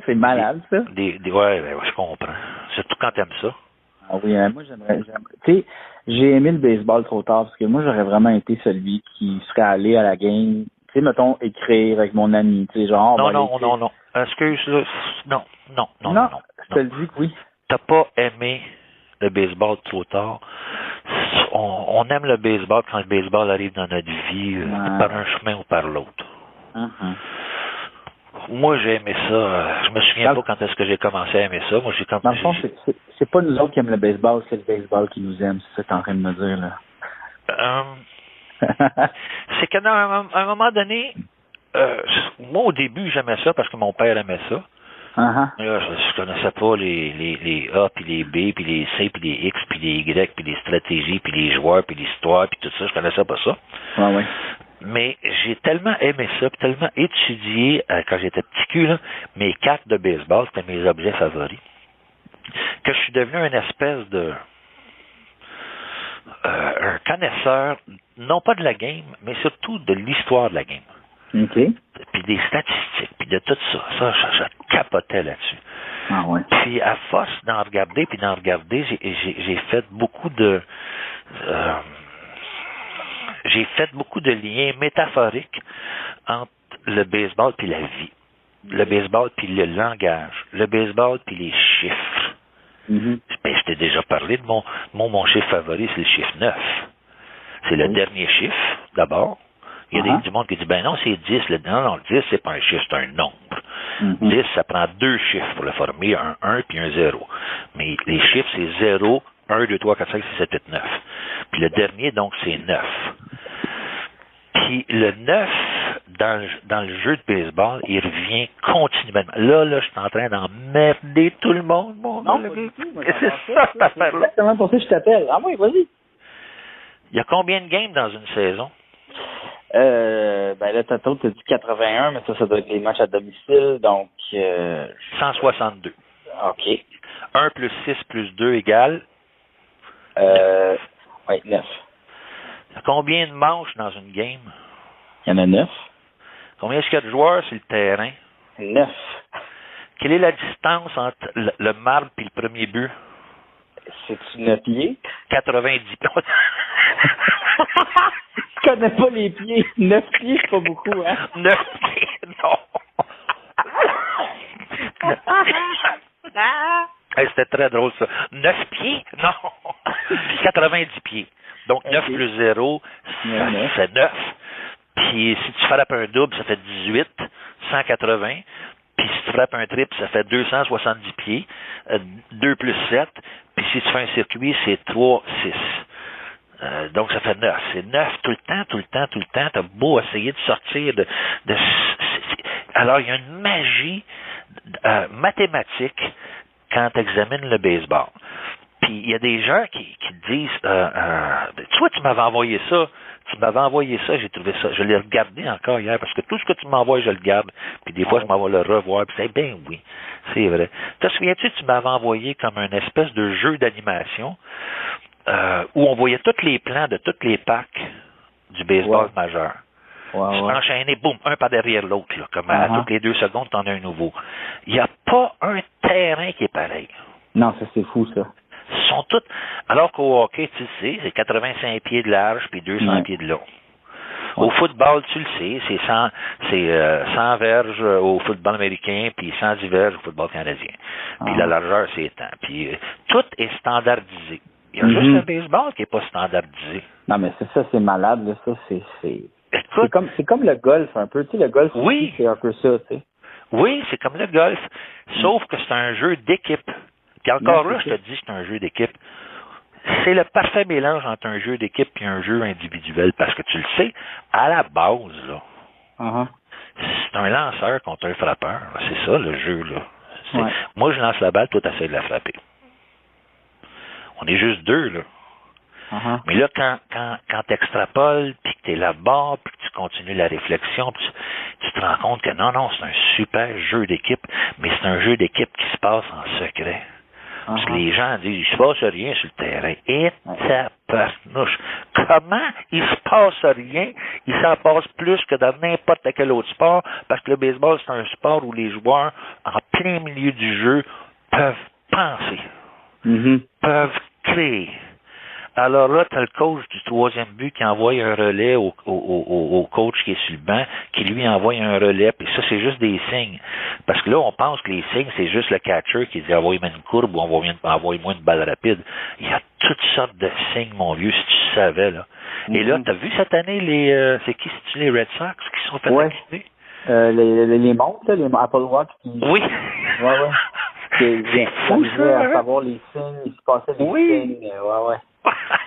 C'est malade, ça. Ouais, je comprends. Surtout quand t'aimes ça. Ah oui, moi, j'aimerais. Tu sais, j'ai aimé le baseball trop tard parce que moi, j'aurais vraiment été celui qui serait allé à la game. Tu sais, mettons, écrire avec mon ami. Tu sais, genre. Non. Excuse-le. Non. Je te le dis que oui. T'as pas aimé le baseball trop tard. On aime le baseball quand le baseball arrive dans notre vie, par un chemin ou par l'autre. Moi, j'ai aimé ça. Je me souviens pas quand est-ce que j'ai commencé à aimer ça. Moi, dans le fond, c'est pas nous autres qui aiment le baseball, c'est le baseball qui nous aime. C'est ça que t'es en train de me dire, là. C'est qu'à un moment donné, moi, au début, j'aimais ça parce que mon père aimait ça. Là, je connaissais pas les A, puis les B, puis les C, puis les X, puis les Y, puis les stratégies, puis les joueurs, puis l'histoire, puis tout ça. Je connaissais pas ça. Ouais. Mais j'ai tellement aimé ça, puis tellement étudié, quand j'étais petit cul, là, mes cartes de baseball, c'était mes objets favoris, que je suis devenu une espèce de... un connaisseur, non pas de la game, mais surtout de l'histoire de la game. OK. Puis des statistiques, puis de tout ça. Ça, je capotais là-dessus. Ah ouais. Puis à force d'en regarder, j'ai fait beaucoup de... j'ai fait beaucoup de liens métaphoriques entre le baseball puis la vie. Le baseball puis le langage. Le baseball puis les chiffres. Ben, je t'ai déjà parlé de mon chiffre favori, c'est le chiffre 9. C'est le dernier chiffre, d'abord. Il y a du monde qui dit, ben non, c'est 10. Non, 10, c'est pas un chiffre, c'est un nombre. 10, ça prend 2 chiffres pour le former, un 1 puis un 0. Mais les chiffres, c'est 0, 1, 2, 3, 4, 5, 6, 7, 8, 9. Puis le dernier, donc, c'est 9. Puis le 9, dans le jeu de baseball, il revient continuellement. Là, je suis en train d'emmerder tout le monde, mon non, et c'est ça, cette affaire-là. C'est exactement pour ça que je t'appelle. Ah oui, vas-y. Il y a combien de games dans une saison? Ben là, t'as dit 81, mais ça doit être les matchs à domicile, donc... 162. OK. 1 plus 6 plus 2 égale? Oui, 9. Il y a combien de manches dans une game? Il y en a 9. Combien est-ce qu'il y a de joueurs sur le terrain? 9. Quelle est la distance entre le marbre et le premier but? C'est-tu 9 pieds? 90 pieds. Je connais pas les pieds. 9 pieds, c'est pas beaucoup, hein? 9 pieds, non. Hey, c'était très drôle, ça. 9 pieds? Non. 90 pieds. Donc, 9 plus 0, ça fait 9. Puis, si tu frappes un double, ça fait 18, 180. Puis, si tu frappes un triple, ça fait 270 pieds. 2 plus 7. Puis, si tu fais un circuit, c'est 3, 6. Donc, ça fait 9. C'est 9 tout le temps. T'as beau essayer de sortir de... Alors, il y a une magie mathématique quand tu examines le baseball. Puis, il y a des gens qui disent, tu vois, tu m'avais envoyé ça, j'ai trouvé ça, je l'ai regardé encore hier, parce que tout ce que tu m'envoies, je le garde, puis des fois, je m'en vais le revoir, puis c'est ben oui, c'est vrai. Te souviens-tu, tu m'avais envoyé comme une espèce de jeu d'animation, où on voyait tous les plans de tous les packs du baseball majeur. Enchaîné, boum, un par derrière l'autre, là, comme à toutes les 2 secondes, t'en as un nouveau. Il n'y a pas un terrain qui est pareil. Non, ça c'est fou, ça. Sont toutes. Alors qu'au hockey, tu le sais, c'est 85 pieds de large puis 200 pieds de long. Au football, tu le sais, c'est 100 verges au football américain puis 110 verges au football canadien. Puis la largeur, c'est tant. Puis tout est standardisé. Il y a juste le baseball qui n'est pas standardisé. Non, mais c'est ça, c'est malade, là. Ça, c'est comme le golf, un peu. Tu sais, le golf, aussi, c'est un peu ça, tu sais. Oui, c'est comme le golf, sauf que c'est un jeu d'équipe. Puis encore là, je te dis, c'est un jeu d'équipe. C'est le parfait mélange entre un jeu d'équipe et un jeu individuel, parce que tu le sais, à la base, là, c'est un lanceur contre un frappeur. C'est ça, le jeu, là. Moi, je lance la balle, toi, tu essaies de la frapper. On est juste 2, là. Mais là, quand tu extrapoles, puis que tu es là-bas, puis que tu continues la réflexion, puis tu te rends compte que non, c'est un super jeu d'équipe, mais c'est un jeu d'équipe qui se passe en secret. Parce que les gens disent, il se passe rien sur le terrain. Et ça parnouche. Comment il se passe rien? Il s'en passe plus que dans n'importe quel autre sport, parce que le baseball, c'est un sport où les joueurs, en plein milieu du jeu, peuvent penser, peuvent créer. Alors là, tu as le coach du troisième but qui envoie un relais au coach qui est sur le banc, qui lui envoie un relais, puis ça, c'est juste des signes. Parce que là, on pense que les signes, c'est juste le catcher qui dit envoie-moi une courbe ou envoie-moi une balle rapide. Il y a toutes sortes de signes, mon vieux, si tu savais, là. Et là, tu as vu cette année c'est qui, c'est-tu les Red Sox qui sont fait accuser? Les montres, les Apple Watch qui... Oui. Ouais. C'est fou, ça, à savoir les signes, il se passait des signes, ouais.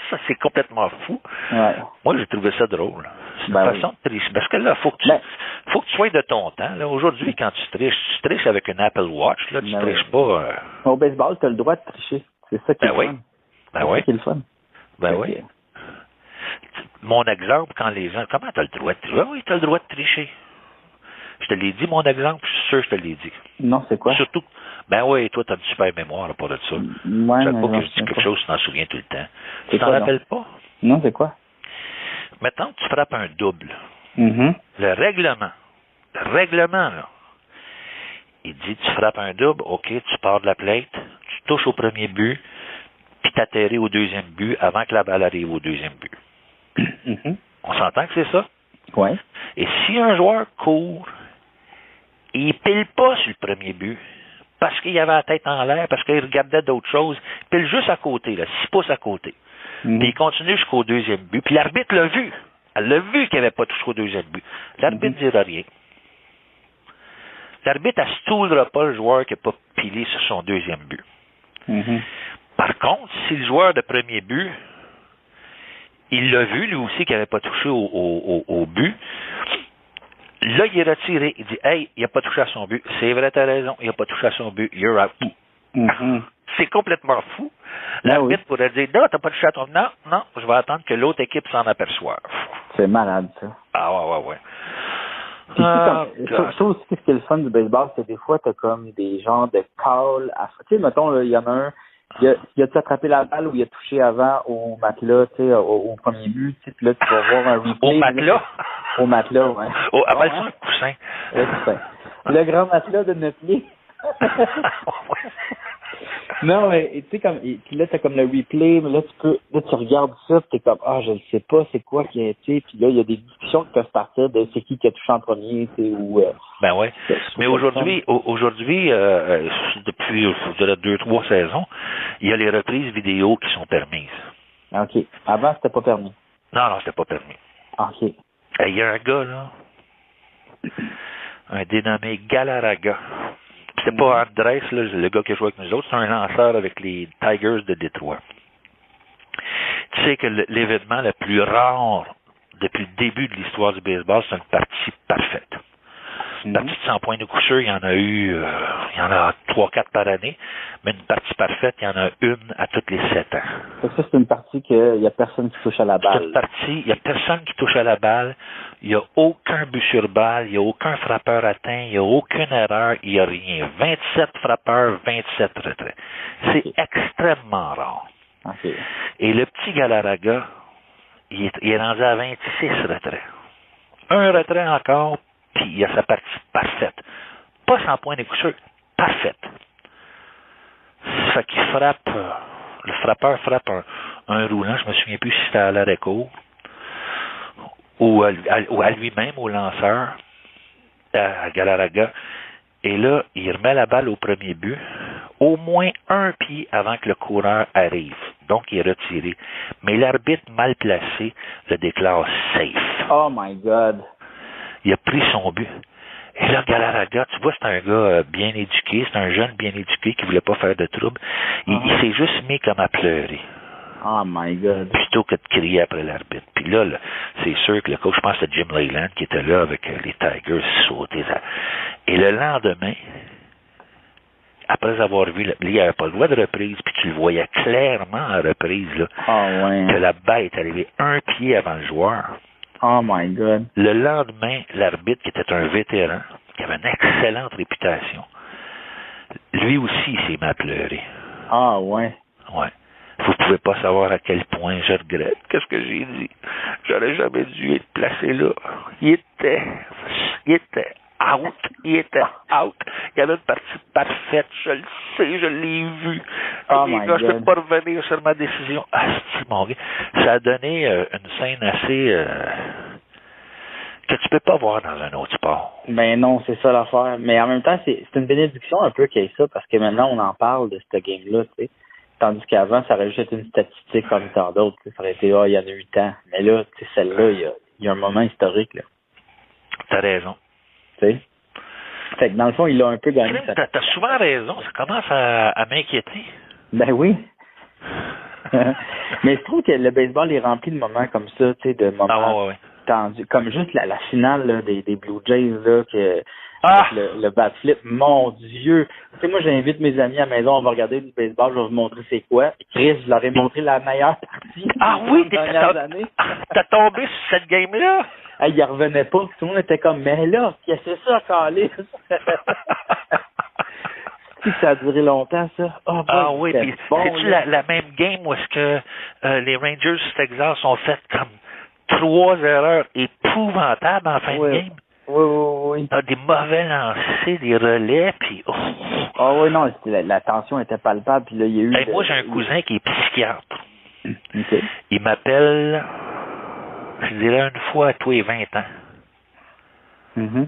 Ça, c'est complètement fou. Ouais. Moi, j'ai trouvé ça drôle. C'est une façon de tricher. Parce que là, faut que tu sois de ton temps. Là. Aujourd'hui, quand tu triches avec une Apple Watch, là, tu triches pas. Au baseball, tu as le droit de tricher. C'est ça qui est le fun. C'est ça qui est le fun. Oui. Mon exemple, quand les gens... Comment tu as le droit de tricher? Oui, tu as le droit de tricher. Je te l'ai dit, mon exemple, je suis sûr que je te l'ai dit. Non, c'est quoi? Surtout, toi, tu as une super mémoire pour de ça. Chaque fois que je dis quelque chose, tu t'en souviens tout le temps. Tu t'en rappelles pas? Non, c'est quoi? Mettons que tu frappes un double. Le règlement, là, il dit, tu frappes un double, OK, tu pars de la plate, tu touches au premier but, puis tu atterris au deuxième but avant que la balle arrive au deuxième but. On s'entend que c'est ça? Oui. Et si un joueur court, il pile pas sur le premier but, parce qu'il avait la tête en l'air, parce qu'il regardait d'autres choses, il pile juste à côté, là, 6 pouces à côté. Puis il continue jusqu'au deuxième but. Puis l'arbitre l'a vu. Elle l'a vu qu'il n'avait pas touché au deuxième but. L'arbitre ne dira rien. L'arbitre, elle ne stoulera pas le joueur qui n'a pas pilé sur son deuxième but. Par contre, si le joueur de premier but, il l'a vu, lui aussi, qu'il n'avait pas touché au but, là, il est retiré. Il dit, hey, il n'a pas touché à son but. C'est vrai, t'as raison, il n'a pas touché à son but. You're out. C'est complètement fou. L'arbitre pourrait dire, non, t'as pas touché à ton but. Non, je vais attendre que l'autre équipe s'en aperçoive. C'est malade, ça. Ah, ouais. Je trouve aussi que ce qui est le fun du baseball, c'est que des fois, t'as comme des genres de calls. Tu sais, mettons, il y en a un, il a-tu attrapé la balle ou il a touché avant au matelas, tu sais, au premier but, tu sais, puis là, tu vas voir un replay. Au matelas? Au matelas, ouais. Appelle ça un coussin. Le grand matelas de 9 pieds. Non, mais tu sais, comme, puis là, t'as comme le replay, mais là, tu regardes ça, pis t'es comme, je ne sais pas, c'est quoi qui a été, puis là, il y a des discussions qui peuvent partir de c'est qui a touché en premier, tu sais, ou... Ben ouais. Mais aujourd'hui, depuis, je dirais 2-3 saisons, il y a les reprises vidéo qui sont permises. OK. Avant, c'était pas permis. Non, c'était pas permis. OK. Il y a un gars, là, un dénommé Galarraga. C'est pas Andrés, là, le gars qui a joué avec nous autres, c'est un lanceur avec les Tigers de Détroit. Tu sais que l'événement le plus rare depuis le début de l'histoire du baseball, c'est une partie parfaite. Une partie de 100 points de coup sûr, il y en a eu, il y en a 3-4 par année, mais une partie parfaite, il y en a une à toutes les 7 ans. Donc ça, c'est une partie qu'il n'y a personne qui touche à la balle. C'est une partie, il n'y a personne qui touche à la balle, il n'y a aucun but sur balle, il n'y a aucun frappeur atteint, il n'y a aucune erreur, il n'y a rien. 27 frappeurs, 27 retraits. C'est extrêmement rare. Okay. Et le petit Galarraga, il est rendu à 26 retraits. Un retrait encore, puis il a sa partie parfaite. Pas 100 points de coup sûr, parfaite. Fait qu'il frappe, le frappeur frappe un roulant, je me souviens plus si c'était à l'arrêt court, ou à lui-même, au lanceur, à Galarraga. Et là, il remet la balle au premier but, au moins un pied avant que le coureur arrive. Donc, il est retiré. Mais l'arbitre mal placé le déclare safe. Oh my God! Il a pris son but. Et là, Galarraga, tu vois, c'est un gars bien éduqué, c'est un jeune bien éduqué qui voulait pas faire de trouble. Il s'est juste mis comme à pleurer. Oh my God. Plutôt que de crier après l'arbitre. Puis là, c'est sûr que le coach, je pense que c'était Jim Leyland qui était là avec les Tigers sautés. Et le lendemain, après avoir vu, il n'y avait pas le droit de reprise, puis tu le voyais clairement en reprise, là, que la balle est arrivée un pied avant le joueur. Oh my God. Le lendemain, l'arbitre, qui était un vétéran, qui avait une excellente réputation, lui aussi, il s'est mis à pleurer. Ah ouais. Ouais. Vous pouvez pas savoir à quel point je regrette. Qu'est-ce que j'ai dit? J'aurais jamais dû être placé là. Il était out. Il était out. Il y avait une partie parfaite. Je le sais, je l'ai vu. Oh les my gars, je God. peux pas revenir sur ma décision. Ah, c'est mon gars. Ça a donné une scène assez que tu peux pas voir dans un autre sport. Ben non, c'est ça l'affaire. Mais en même temps, c'est une bénédiction un peu qu'il y ait ça, parce que maintenant, on en parle de cette game-là, tu sais. Tandis qu'avant, ça aurait juste été une statistique comme tant d'autres. Ça aurait été, il y en a eu tant. Mais là, tu sais, celle-là, il y a un moment historique, là. T'as raison. Tu sais? Fait que dans le fond, il a un peu gagné. T'as souvent raison. Ça commence à m'inquiéter. Ben oui. Mais je trouve que le baseball est rempli de moments comme ça, tu sais, de moments ouais. tendus. Comme juste la finale là, des Blue Jays, là, que le bat flip, mon Dieu. Tu sais, moi, j'invite mes amis à la maison, on va regarder du baseball, je vais vous montrer c'est quoi. Chris, je leur ai montré la meilleure partie des dernières années. T'as tombé sur cette game-là? Hey, il revenait pas. Tout le monde était comme, mais là, qu'est-ce que c'est ça, Carlis? Ça a duré longtemps, ça. Oh, oui, puis bon, c'est-tu la même game où est-ce que les Rangers du Texas ont fait comme 3 erreurs épouvantables en fin de game? Oui. Des mauvais lancers, des relais, puis... oui, non, la tension était palpable, puis là, il y a eu... moi, j'ai un cousin qui est psychiatre. Okay. Il m'appelle, je dirais, une fois à tous les 20 ans. Mm-hmm.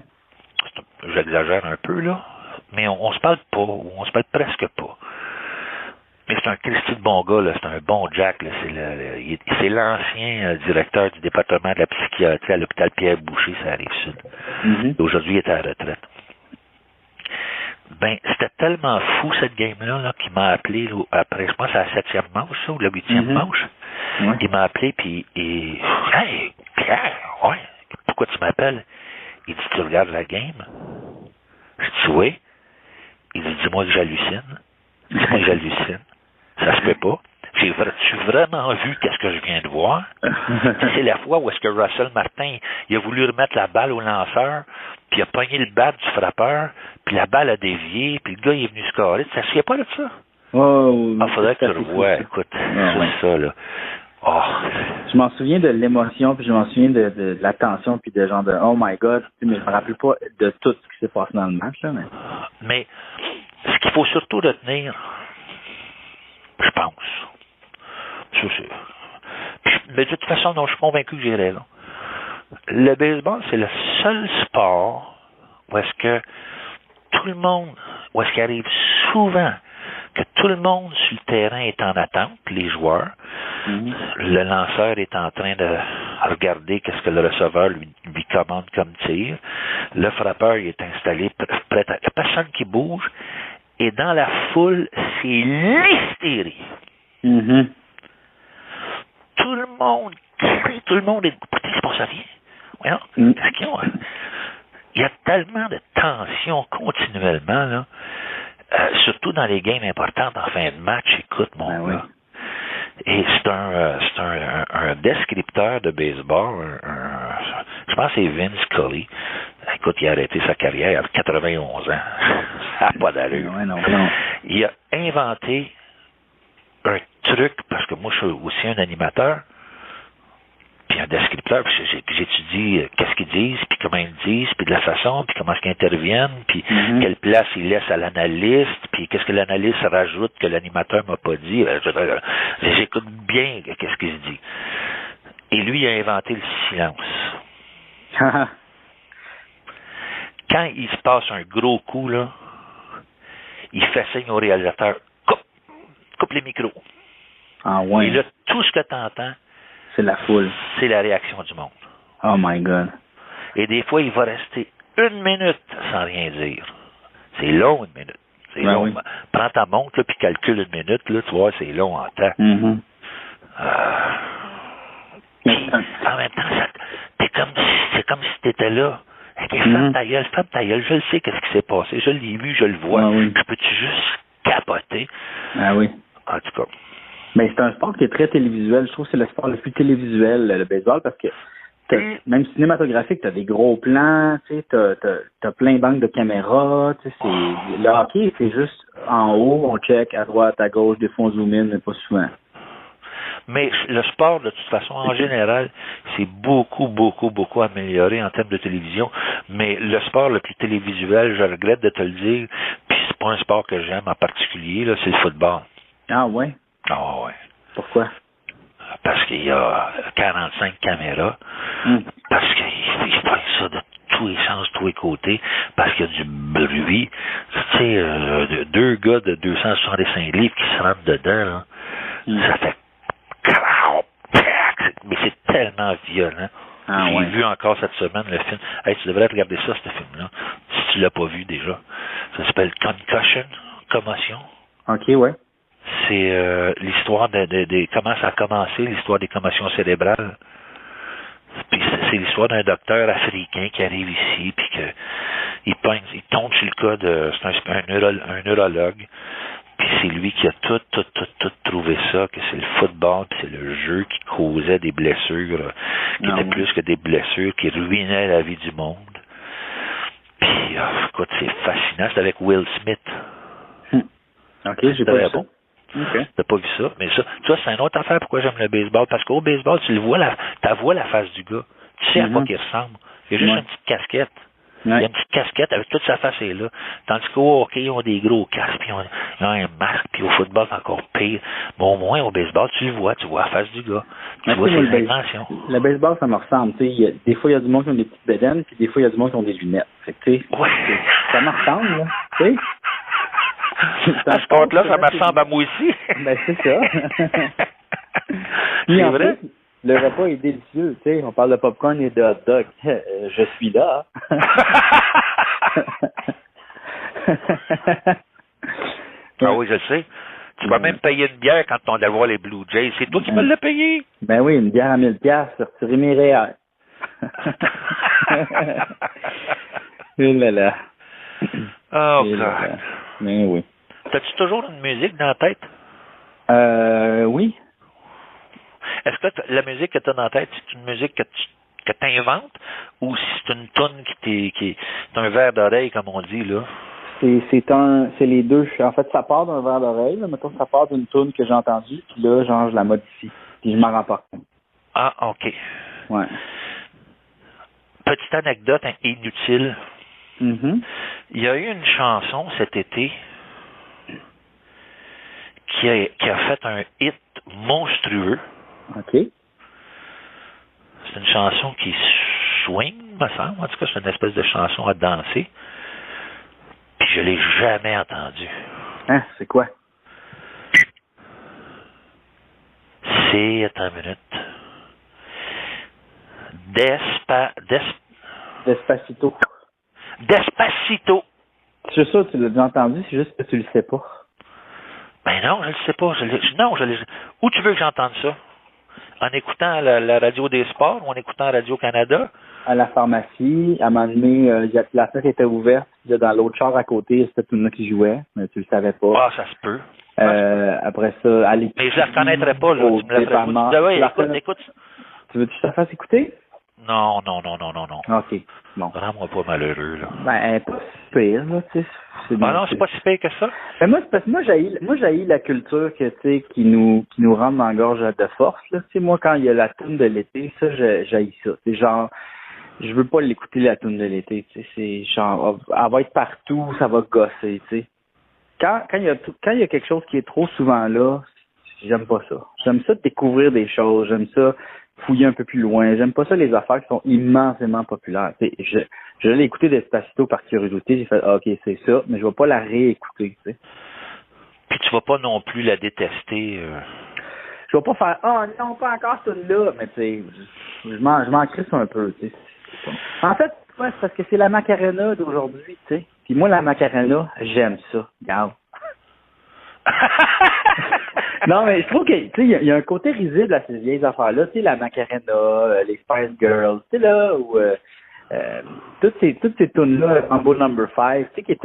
J'exagère un peu, là. Mais on se parle pas, ou on se parle presque pas. Mais c'est un Christy de bon gars, là, c'est un bon Jack, là. C'est l'ancien directeur du département de la psychiatrie à l'hôpital Pierre-Boucher, ça arrive sud. Mm-hmm. Aujourd'hui, il est à la retraite. Ben, c'était tellement fou, cette game-là, qu'il m'a appelé, là, après, je pense, à la 7e manche, ça, ou la 8e manche. Ouais. Il m'a appelé, puis, hey, Pierre, ouais, pourquoi tu m'appelles? Il dit, tu regardes la game? Je dis, oui. Il dit, dis-moi que j'hallucine. Dis-moi que j'hallucine. Ça se peut pas. J'ai vraiment vu qu'est-ce que je viens de voir. C'est la fois où est-ce que Russell Martin, il a voulu remettre la balle au lanceur, puis il a pogné le bat du frappeur, puis la balle a dévié, puis le gars il est venu scorer. Tu ne te souviens pas de ça? Faudrait que tu le revoies. Écoute, c'est ça, là. Je m'en souviens de l'émotion, puis je m'en souviens de la tension, puis de genre de oh my God, mais je me rappelle pas de tout ce qui s'est passé dans le match, là, mais ce qu'il faut surtout retenir, je pense, mais de toute façon, non, je suis convaincu que j'ai raison. Le baseball, c'est le seul sport où est-ce que tout le monde, où est-ce qu'il arrive souvent que tout le monde sur le terrain est en attente, les joueurs. Mm-hmm. Le lanceur est en train de regarder qu'est-ce que le receveur lui commande comme tir. Le frappeur il est installé prêt à... Il n'y a personne qui bouge. Et dans la foule, c'est l'hystérie. Mm-hmm. Tout le monde crie, tout le monde est... Écoutez, c'est pas ça vient. Voyons, qu'est-ce qu'ils ont? Il y a tellement de tension continuellement, là. Surtout dans les games importantes en fin de match, écoute, mon gars. Oui. Et c'est un descripteur de baseball, je pense que c'est Vince Scully. Écoute, il a arrêté sa carrière à 91 ans. Ça n'a pas d'allure. Non. Il a inventé un truc, parce que moi, je suis aussi un animateur, puis un descripteur, puis j'étudie qu'est-ce qu'ils disent, puis comment ils disent, puis de la façon, puis comment est-ce qu'ils interviennent, puis quelle place ils laissent à l'analyste, puis qu'est-ce que l'analyste rajoute que l'animateur m'a pas dit. J'écoute bien qu'est-ce qu'il se dit. Et lui, il a inventé le silence. Quand il se passe un gros coup, là, il fait signe au réalisateur, coupe les micros. Ah ouais. Et là, tout ce que tu entends, c'est la foule. C'est la réaction du monde. Oh my God. Et des fois, il va rester 1 minute sans rien dire. C'est long, 1 minute. C'est long. Oui. Prends ta montre, là, puis calcule 1 minute, là, tu vois, c'est long en temps. Mm-hmm. En même temps, c'est comme si tu étais là. Ferme ta gueule, je le sais qu'est-ce qui s'est passé, je l'ai vu, je le vois. Oui. Je peux-tu juste capoter? Ah oui. En tout cas. Mais c'est un sport qui est très télévisuel. Je trouve que c'est le sport le plus télévisuel, le baseball, parce que même cinématographique, t'as des gros plans, tu sais, t'as plein de banques de caméras, tu sais, le hockey, c'est juste en haut, on check à droite, à gauche, des fois on zoom in, mais pas souvent. Mais le sport, de toute façon, en général, c'est beaucoup amélioré en termes de télévision. Mais le sport le plus télévisuel, je regrette de te le dire, puis c'est pas un sport que j'aime en particulier, là, c'est le football. Ah ouais? Ah ouais. Pourquoi? Parce qu'il y a 45 caméras, parce qu'ils font ça de tous les sens, tous les côtés, parce qu'il y a du bruit. Tu sais, deux gars de 265 livres qui se rentrent dedans, là, ça fait mais c'est tellement violent. J'ai vu encore cette semaine le film. Hey, tu devrais regarder ça, ce film-là, si tu l'as pas vu déjà. Ça s'appelle Concussion, commotion. OK, ouais. C'est l'histoire de comment ça a commencé, l'histoire des commotions cérébrales. Puis c'est l'histoire d'un docteur africain qui arrive ici, puis que il tombe sur le cas de un neurologue. Puis c'est lui qui a tout trouvé ça, que c'est le football, puis c'est le jeu qui causait des blessures, qui étaient plus que des blessures, qui ruinaient la vie du monde. Puis, écoute, c'est fascinant. C'est avec Will Smith. OK, j'ai pas vu ça. Okay. T'as pas vu ça? Mais ça, tu vois, c'est une autre affaire pourquoi j'aime le baseball. Parce qu'au baseball, tu le vois, tu vois la face du gars. Tu sais à quoi qu'il ressemble. Il y a juste une petite casquette. Il y a une petite casquette avec toute sa face est là. Tandis qu'au hockey, ils ont des gros casques, puis ils ont un masque, puis au football, c'est encore pire. Mais au moins, au baseball, tu vois la face du gars. Tu vois ses intentions. Le baseball, ça me ressemble. Des fois, il y a du monde qui ont des petites bédaines, puis des fois, il y a du monde qui ont des lunettes. Fait que, ça me ressemble, là. Tu sais? À ce compte-là, ça me ressemble à moi aussi. Ben, c'est ça. C'est vrai? Le repas est délicieux, tu sais. On parle de popcorn et de hot dog. Je suis là. Ah oui, je le sais. Tu vas même payer une bière quand on allait voir les Blue Jays. C'est toi qui me l'as payé. Ben oui, une bière à 1000$, retirer mes réels. Et là là. Oh, God. Mais oui. T'as-tu toujours une musique dans la tête? Oui. Est-ce que la musique que tu as dans la tête, c'est une musique que tu inventes ou si c'est une toune qui est un verre d'oreille, comme on dit, là? C'est les deux. En fait, ça part d'un verre d'oreille, là. Mettons, ça part d'une toune que j'ai entendue, puis là, genre, je la modifie. Puis je m'en rends pas compte. Ah, OK. Ouais. Petite anecdote inutile. Mm-hmm. Il y a eu une chanson cet été qui a fait un hit monstrueux. OK. C'est une chanson qui swing, me semble. En tout cas, c'est une espèce de chanson à danser. Puis je l'ai jamais entendue. Hein, c'est quoi? C'est, attends une minute. Despacito. Despacito. C'est ça, tu l'as déjà entendu, c'est juste que tu le sais pas. Ben non, je le sais pas. Où tu veux que j'entende ça? En écoutant la radio des sports ou en écoutant Radio-Canada? À la pharmacie, à un moment donné, la fenêtre était ouverte, puis dans l'autre char à côté, c'était tout le monde qui jouait, mais tu le savais pas. Ah, ça se peut. Après ça, à l'épicerie. Mais je la reconnaîtrais pas, là. Tu me la ferais pas. Écoute. Tu veux que je te fasse écouter? Non. OK. Bon. Rends-moi pas malheureux, là. Ben, pas si pire, là, tu sais. Non, c'est pas si pire que ça. Ben, moi, c'est parce que moi, j'haïs la culture que, tu sais, qui nous rentre dans la gorge de force, là. Tu sais, moi, quand il y a la toune de l'été, ça, j'haïs ça. C'est genre, je veux pas l'écouter, la toune de l'été, tu sais. C'est genre, elle va être partout, ça va gosser, tu sais. Quand il y a quelque chose qui est trop souvent là, j'aime pas ça. J'aime ça de découvrir des choses, j'aime ça fouiller un peu plus loin. J'aime pas ça les affaires qui sont immensément populaires. T'sais, je l'ai écouté Despacito par curiosité, j'ai fait OK, c'est ça, mais je vais pas la réécouter. T'sais. Puis tu vas pas non plus la détester. Je vais pas faire non, pas encore celle-là, mais tu sais, je m'en crisse un peu. T'sais. En fait, ouais, c'est parce que c'est la Macarena d'aujourd'hui, tu sais. Puis moi, la Macarena, j'aime ça. Regarde. Non, mais je trouve que, tu sais, il y a un côté risible à ces vieilles affaires-là. Tu sais, la Macarena, les Spice Girls, tu sais, là, ou toutes ces tunes-là, Mambo Number 5, tu sais,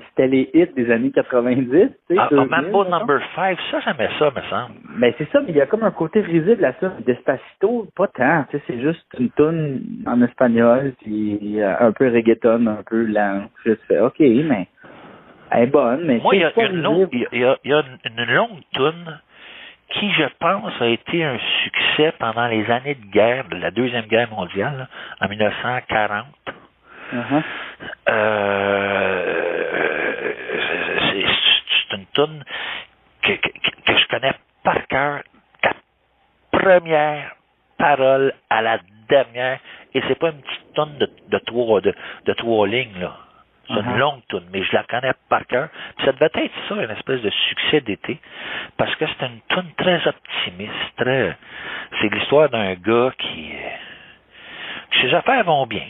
c'était les hits des années 90, tu sais. Mambo Number 5, ça, j'aimais ça, me semble. Mais c'est ça, mais il y a comme un côté risible à ça. Despacito, pas tant, tu sais, c'est juste une tune en espagnol, puis un peu reggaeton, un peu lent. Je fais, OK, mais elle est bonne, mais moi, il y a une longue tune qui, je pense, a été un succès pendant les années de guerre, de la Deuxième Guerre mondiale, là, en 1940. C'est une tune que je connais par cœur, la première parole à la dernière, et c'est pas une petite tune de trois lignes, là. C'est une longue tune, mais je la connais par cœur. Puis ça devait être ça, une espèce de succès d'été, parce que c'est une tune très optimiste, c'est l'histoire d'un gars qui ses affaires vont bien.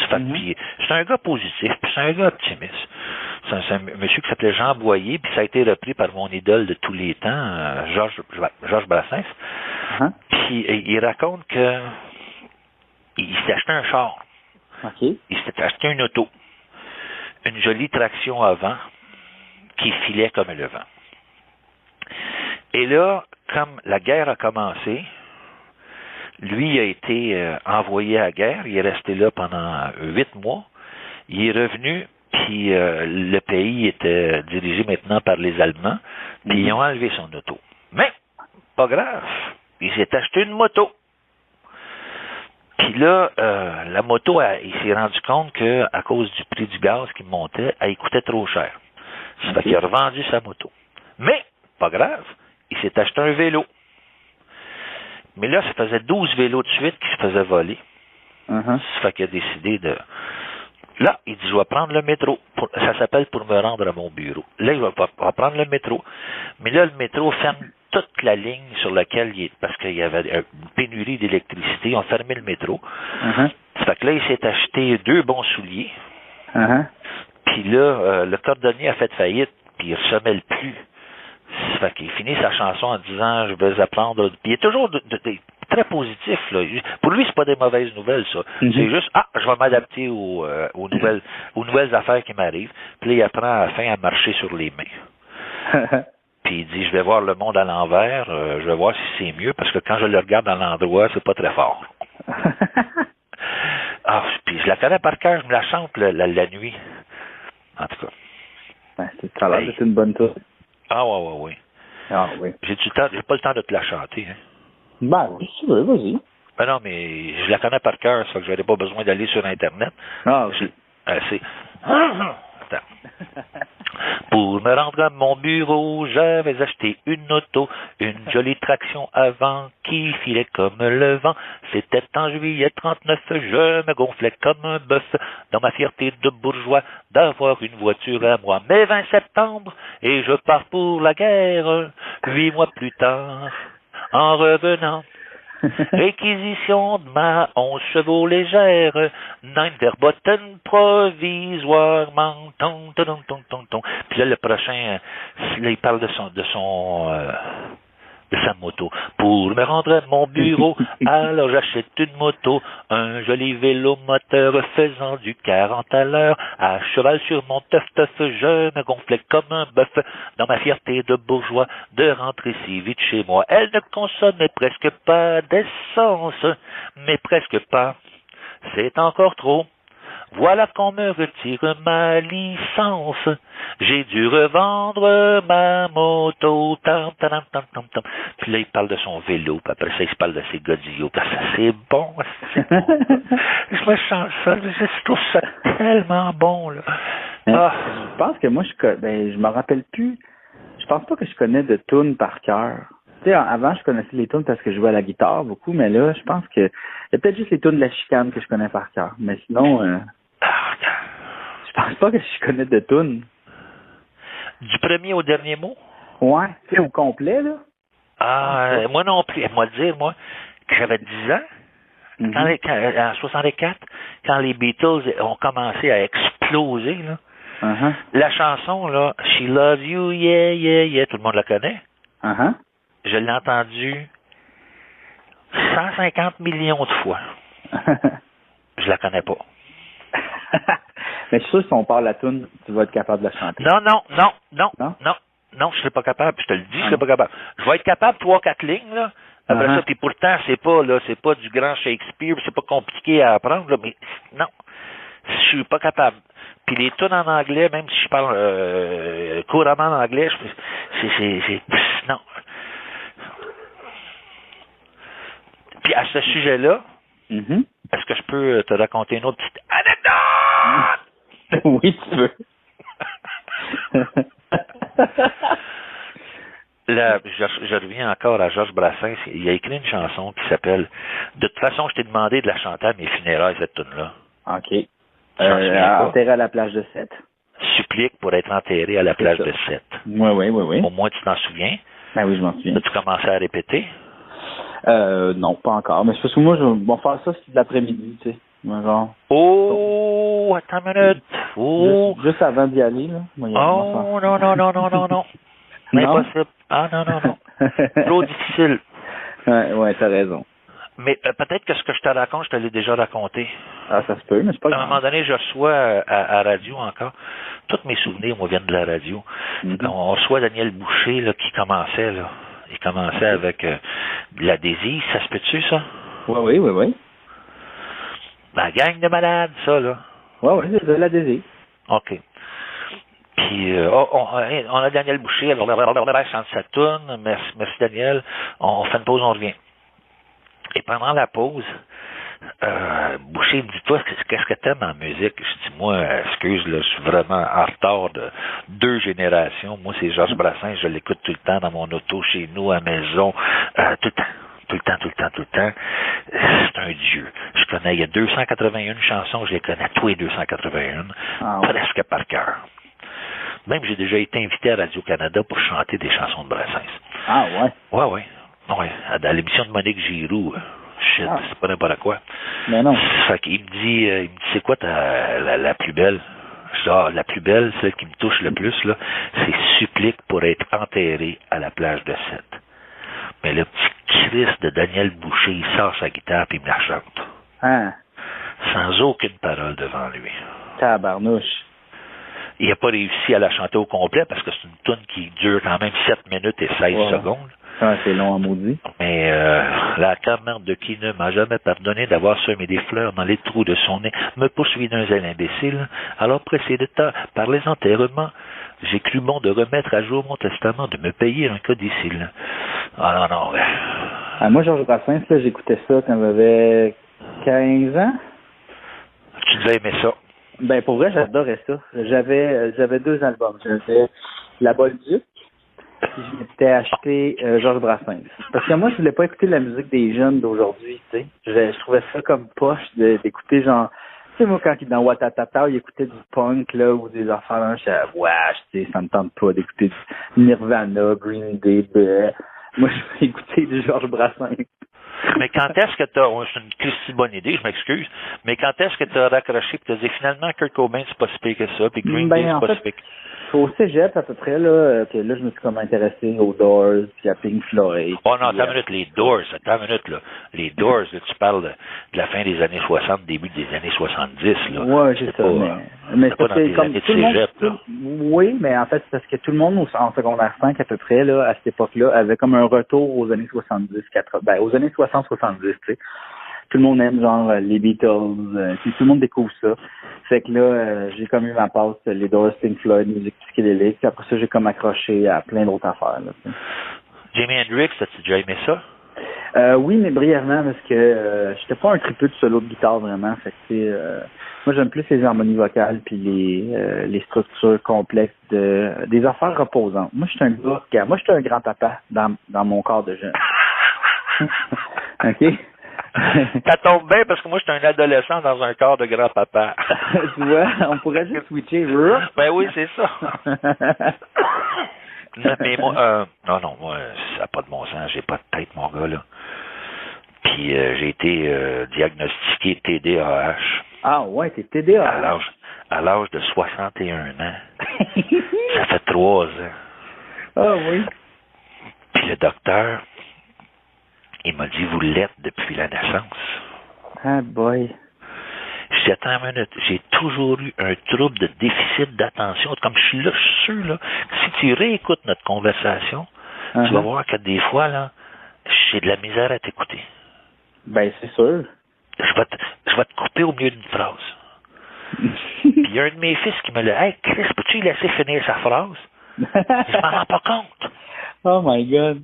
C'est un gars positif, puis c'est un gars optimiste. C'est un monsieur qui s'appelait Jean Boyer, puis ça a été repris par mon idole de tous les temps, Georges Brassens. Puis il raconte que il s'est acheté un char. Il s'est acheté une auto. Une jolie traction avant qui filait comme le vent. Et là, comme la guerre a commencé, lui a été envoyé à la guerre. Il est resté là pendant 8 mois. Il est revenu, puis le pays était dirigé maintenant par les Allemands, puis ils ont enlevé son auto. Mais, pas grave, il s'est acheté une moto. Puis là, la moto, il s'est rendu compte qu'à cause du prix du gaz qui montait, elle coûtait trop cher. Ça fait qu'il a revendu sa moto. Mais, pas grave, il s'est acheté un vélo. Mais là, ça faisait 12 vélos de suite qui se faisaient voler. Ça fait qu'il a décidé de... Là, il dit, je vais prendre le métro. Ça s'appelle pour me rendre à mon bureau. Là, il va prendre le métro. Mais là, le métro ferme toute la ligne sur laquelle il est, parce qu'il y avait une pénurie d'électricité. Ils ont fermé le métro. Ça fait que là, il s'est acheté 2 bons souliers. Puis là, le cordonnier a fait faillite, puis il ne ressemelle plus. Ça fait qu'il finit sa chanson en disant, je vais apprendre... Puis il est toujours très positif, là. Pour lui, c'est pas des mauvaises nouvelles, ça. C'est juste, je vais m'adapter aux nouvelles affaires qui m'arrivent. Puis là, il apprend à la fin à marcher sur les mains. Puis il dit, je vais voir le monde à l'envers, je vais voir si c'est mieux, parce que quand je le regarde à l'endroit, c'est pas très fort. Puis je la connais par cœur, je me la chante la nuit. En tout cas. Ça a l'air d'être une bonne tour. Oui. J'ai pas le temps de te la chanter, hein. Oui, si tu veux, vas-y. Ben non, mais je la connais par cœur, ça fait que j'aurais pas besoin d'aller sur Internet. C'est... Attends. Pour me rendre à mon bureau, j'avais acheté une auto, une jolie traction avant qui filait comme le vent. C'était en juillet 39, je me gonflais comme un bœuf dans ma fierté de bourgeois d'avoir une voiture à moi. Mais 20 septembre, et je pars pour la guerre, 8 mois plus tard, en revenant. Réquisition de ma 11 chevaux légère, 9 Verboten provisoirement. Puis là, le prochain, là, il parle de sa moto. Pour me rendre à mon bureau, alors j'achète une moto, un joli vélo moteur faisant du 40 à l'heure. À cheval sur mon teuf-teuf, je me gonflais comme un bœuf dans ma fierté de bourgeois de rentrer si vite chez moi. Elle ne consommait presque pas d'essence, mais presque pas. C'est encore trop. Voilà qu'on me retire ma licence. J'ai dû revendre ma moto. Puis là, il parle de son vélo. Puis après ça, il parle de ses godillots. Puis ça, c'est bon. Je me change ça. Je trouve ça tellement bon, là. Je pense que moi, je me rappelle plus. Je pense pas que je connais de tunes par cœur. Tu sais, avant, je connaissais les tunes parce que je jouais à la guitare beaucoup, mais là, je pense que il y a peut-être juste les tunes de la chicane que je connais par cœur. Mais sinon, je pense pas que je connais de tunes. Du premier au dernier mot? Ouais, tu sais, au complet, là. Moi non plus. Moi dire, que j'avais 10 ans, en 64, quand les Beatles ont commencé à exploser, là, la chanson, là, She Loves You, yeah, yeah, yeah, tout le monde la connaît. Je l'ai entendue 150 millions de fois. Je la connais pas. Mais je suis sûr que si on parle la toune, tu vas être capable de la chanter. Non, je serais pas capable. Je te le dis, je serais pas capable. Je vais être capable 3-4 lignes, là. Après ça, puis pourtant, c'est pas du grand Shakespeare, c'est pas compliqué à apprendre, là, mais non. Je suis pas capable. Puis les tunes en anglais, même si je parle couramment en anglais, non. Puis à ce sujet-là, est-ce que je peux te raconter une autre petite anecdote? Oui, tu veux. Là, je reviens encore à Georges Brassens. Il a écrit une chanson qui s'appelle « De toute façon, je t'ai demandé de la chanter à mes funérailles, cette tune-là. » OK. Enterré à la plage de Sète. Supplique pour être enterré à la plage de Sète. Oui. Au moins, tu t'en souviens? Ben oui, je m'en souviens. As-tu commencé à répéter? Non, pas encore. Mais c'est parce que moi, je vais faire ça c'est de l'après-midi, tu sais. Genre. Oh, attends une minute. Oh. Juste avant d'y aller, là. Oh, non. Impossible. Ah, non. Trop difficile. Ouais, t'as raison. Mais peut-être que ce que je te raconte, je te l'ai déjà raconté. Ah, ça se peut, mais c'est pas grave. À un moment donné, je reçois à radio encore. Tous mes souvenirs, moi, viennent de la radio. On reçoit Daniel Boucher, là, qui commençait, là. Il commençait avec de la désir. Ça se peut-tu, ça? Oui. La gang de malades, ça, là. Oui, c'est de la désir. OK. Puis, on a Daniel Boucher, alors on chante sa toune. Merci, Daniel. On fait une pause, on revient. Et pendant la pause, Boucher me dit, toi, qu'est-ce que t'aimes en musique? Je dis, moi, excuse, là, je suis vraiment en retard de 2 générations. Moi, c'est Georges Brassens, je l'écoute tout le temps dans mon auto, chez nous, à la maison, tout le temps. C'est un dieu. Je connais, il y a 281 chansons, je les connais, tous les 281, presque par cœur. Même, j'ai déjà été invité à Radio-Canada pour chanter des chansons de Brassens. Ah, ouais? Ouais. À l'émission de Monique Giroux. C'est pas n'importe quoi. Mais non. Fait qu'il me dit, c'est quoi la plus belle? Je dis, la plus belle, celle qui me touche le plus, là, c'est Supplique pour être enterré à la plage de Sète. Mais le petit Christ de Daniel Boucher, il sort sa guitare et il me la chante. Sans aucune parole devant lui. Tabarnouche. Il n'a pas réussi à la chanter au complet parce que c'est une toune qui dure quand même 7 minutes et 16 secondes. C'est long à maudit. Mais la camarde de qui ne m'a jamais pardonné d'avoir semé des fleurs dans les trous de son nez me poursuit d'un zèle imbécile. Alors pressé de temps par les enterrements, j'ai cru bon de remettre à jour mon testament, de me payer un codicile. Ah non. Moi, Georges Brassens, là, j'écoutais ça quand j'avais 15 ans. Tu devais aimer ça. Ben, pour vrai, j'adorais ça. J'avais 2 albums. J'avais La Bolduc, puis je m'étais acheté Georges Brassens. Parce que moi, je voulais pas écouter la musique des jeunes d'aujourd'hui, tu sais. Je trouvais ça comme poche d'écouter genre... Tu sais, moi, quand dans Watatata, il écoutait du punk, là, ou des affaires, là, je disais, tu sais, ça me tente pas d'écouter du Nirvana, Green Day, Moi, je vais écouter du Georges Brassens. Mais quand est-ce que c'est une Christie bonne idée, je m'excuse, mais quand est-ce que tu as raccroché et tu as dit finalement Kurt Cobain, c'est pas si pire que ça, puis Green Day, c'est pas si pire que ça? Au cégep, à peu près, là, que là, je me suis comme intéressé aux Doors, puis à Pink Floyd. Oh non, attends une minute, les Doors, là. Les Doors, là, tu parles de la fin des années 60, début des années 70, là. Ouais, c'est ça. Mais pas dans tes années de cégep, là. Oui, mais en fait, c'est parce que tout le monde en secondaire 5, à peu près, là, à cette époque-là, avait comme un retour aux années 70, 80, aux années 60-70, tu sais. Tout le monde aime, genre, les Beatles, tout le monde découvre ça. Fait que là, j'ai comme eu ma passe, les Doors, Pink Floyd, musique psychédélique, puis après ça, j'ai comme accroché à plein d'autres affaires, là, tu sais. Jimi Hendrix, as-tu déjà aimé ça? Oui, mais brièvement, parce que j'étais pas un tripeux de solo de guitare, vraiment. Fait que, moi, j'aime plus les harmonies vocales puis les structures complexes des affaires reposantes. Moi, je suis un grand-papa dans mon corps de jeune. OK? Ça tombe bien parce que moi, je suis un adolescent dans un corps de grand-papa. Tu vois, on pourrait juste switcher. Ben oui, c'est ça. Mais moi, moi, ça n'a pas de bon sens. J'ai pas de tête, mon gars, là. Puis j'ai été diagnostiqué TDAH. Ah ouais, t'es TDAH. À l'âge de 61 ans. Ça fait 3 ans. Ah oui. Puis le docteur, il m'a dit, vous l'êtes depuis la naissance. Ah boy. Je dis, attends une minute, j'ai toujours eu un trouble de déficit d'attention. Comme je suis là, je suis sûr, là, si tu réécoutes notre conversation, tu vas voir que des fois, là, j'ai de la misère à t'écouter. Ben, c'est sûr. Je vais te couper au milieu d'une phrase. Puis il y a un de mes fils qui me l'a dit, « Hey, Chris, peux-tu laisser finir sa phrase? » Je m'en rends pas compte. Oh my God.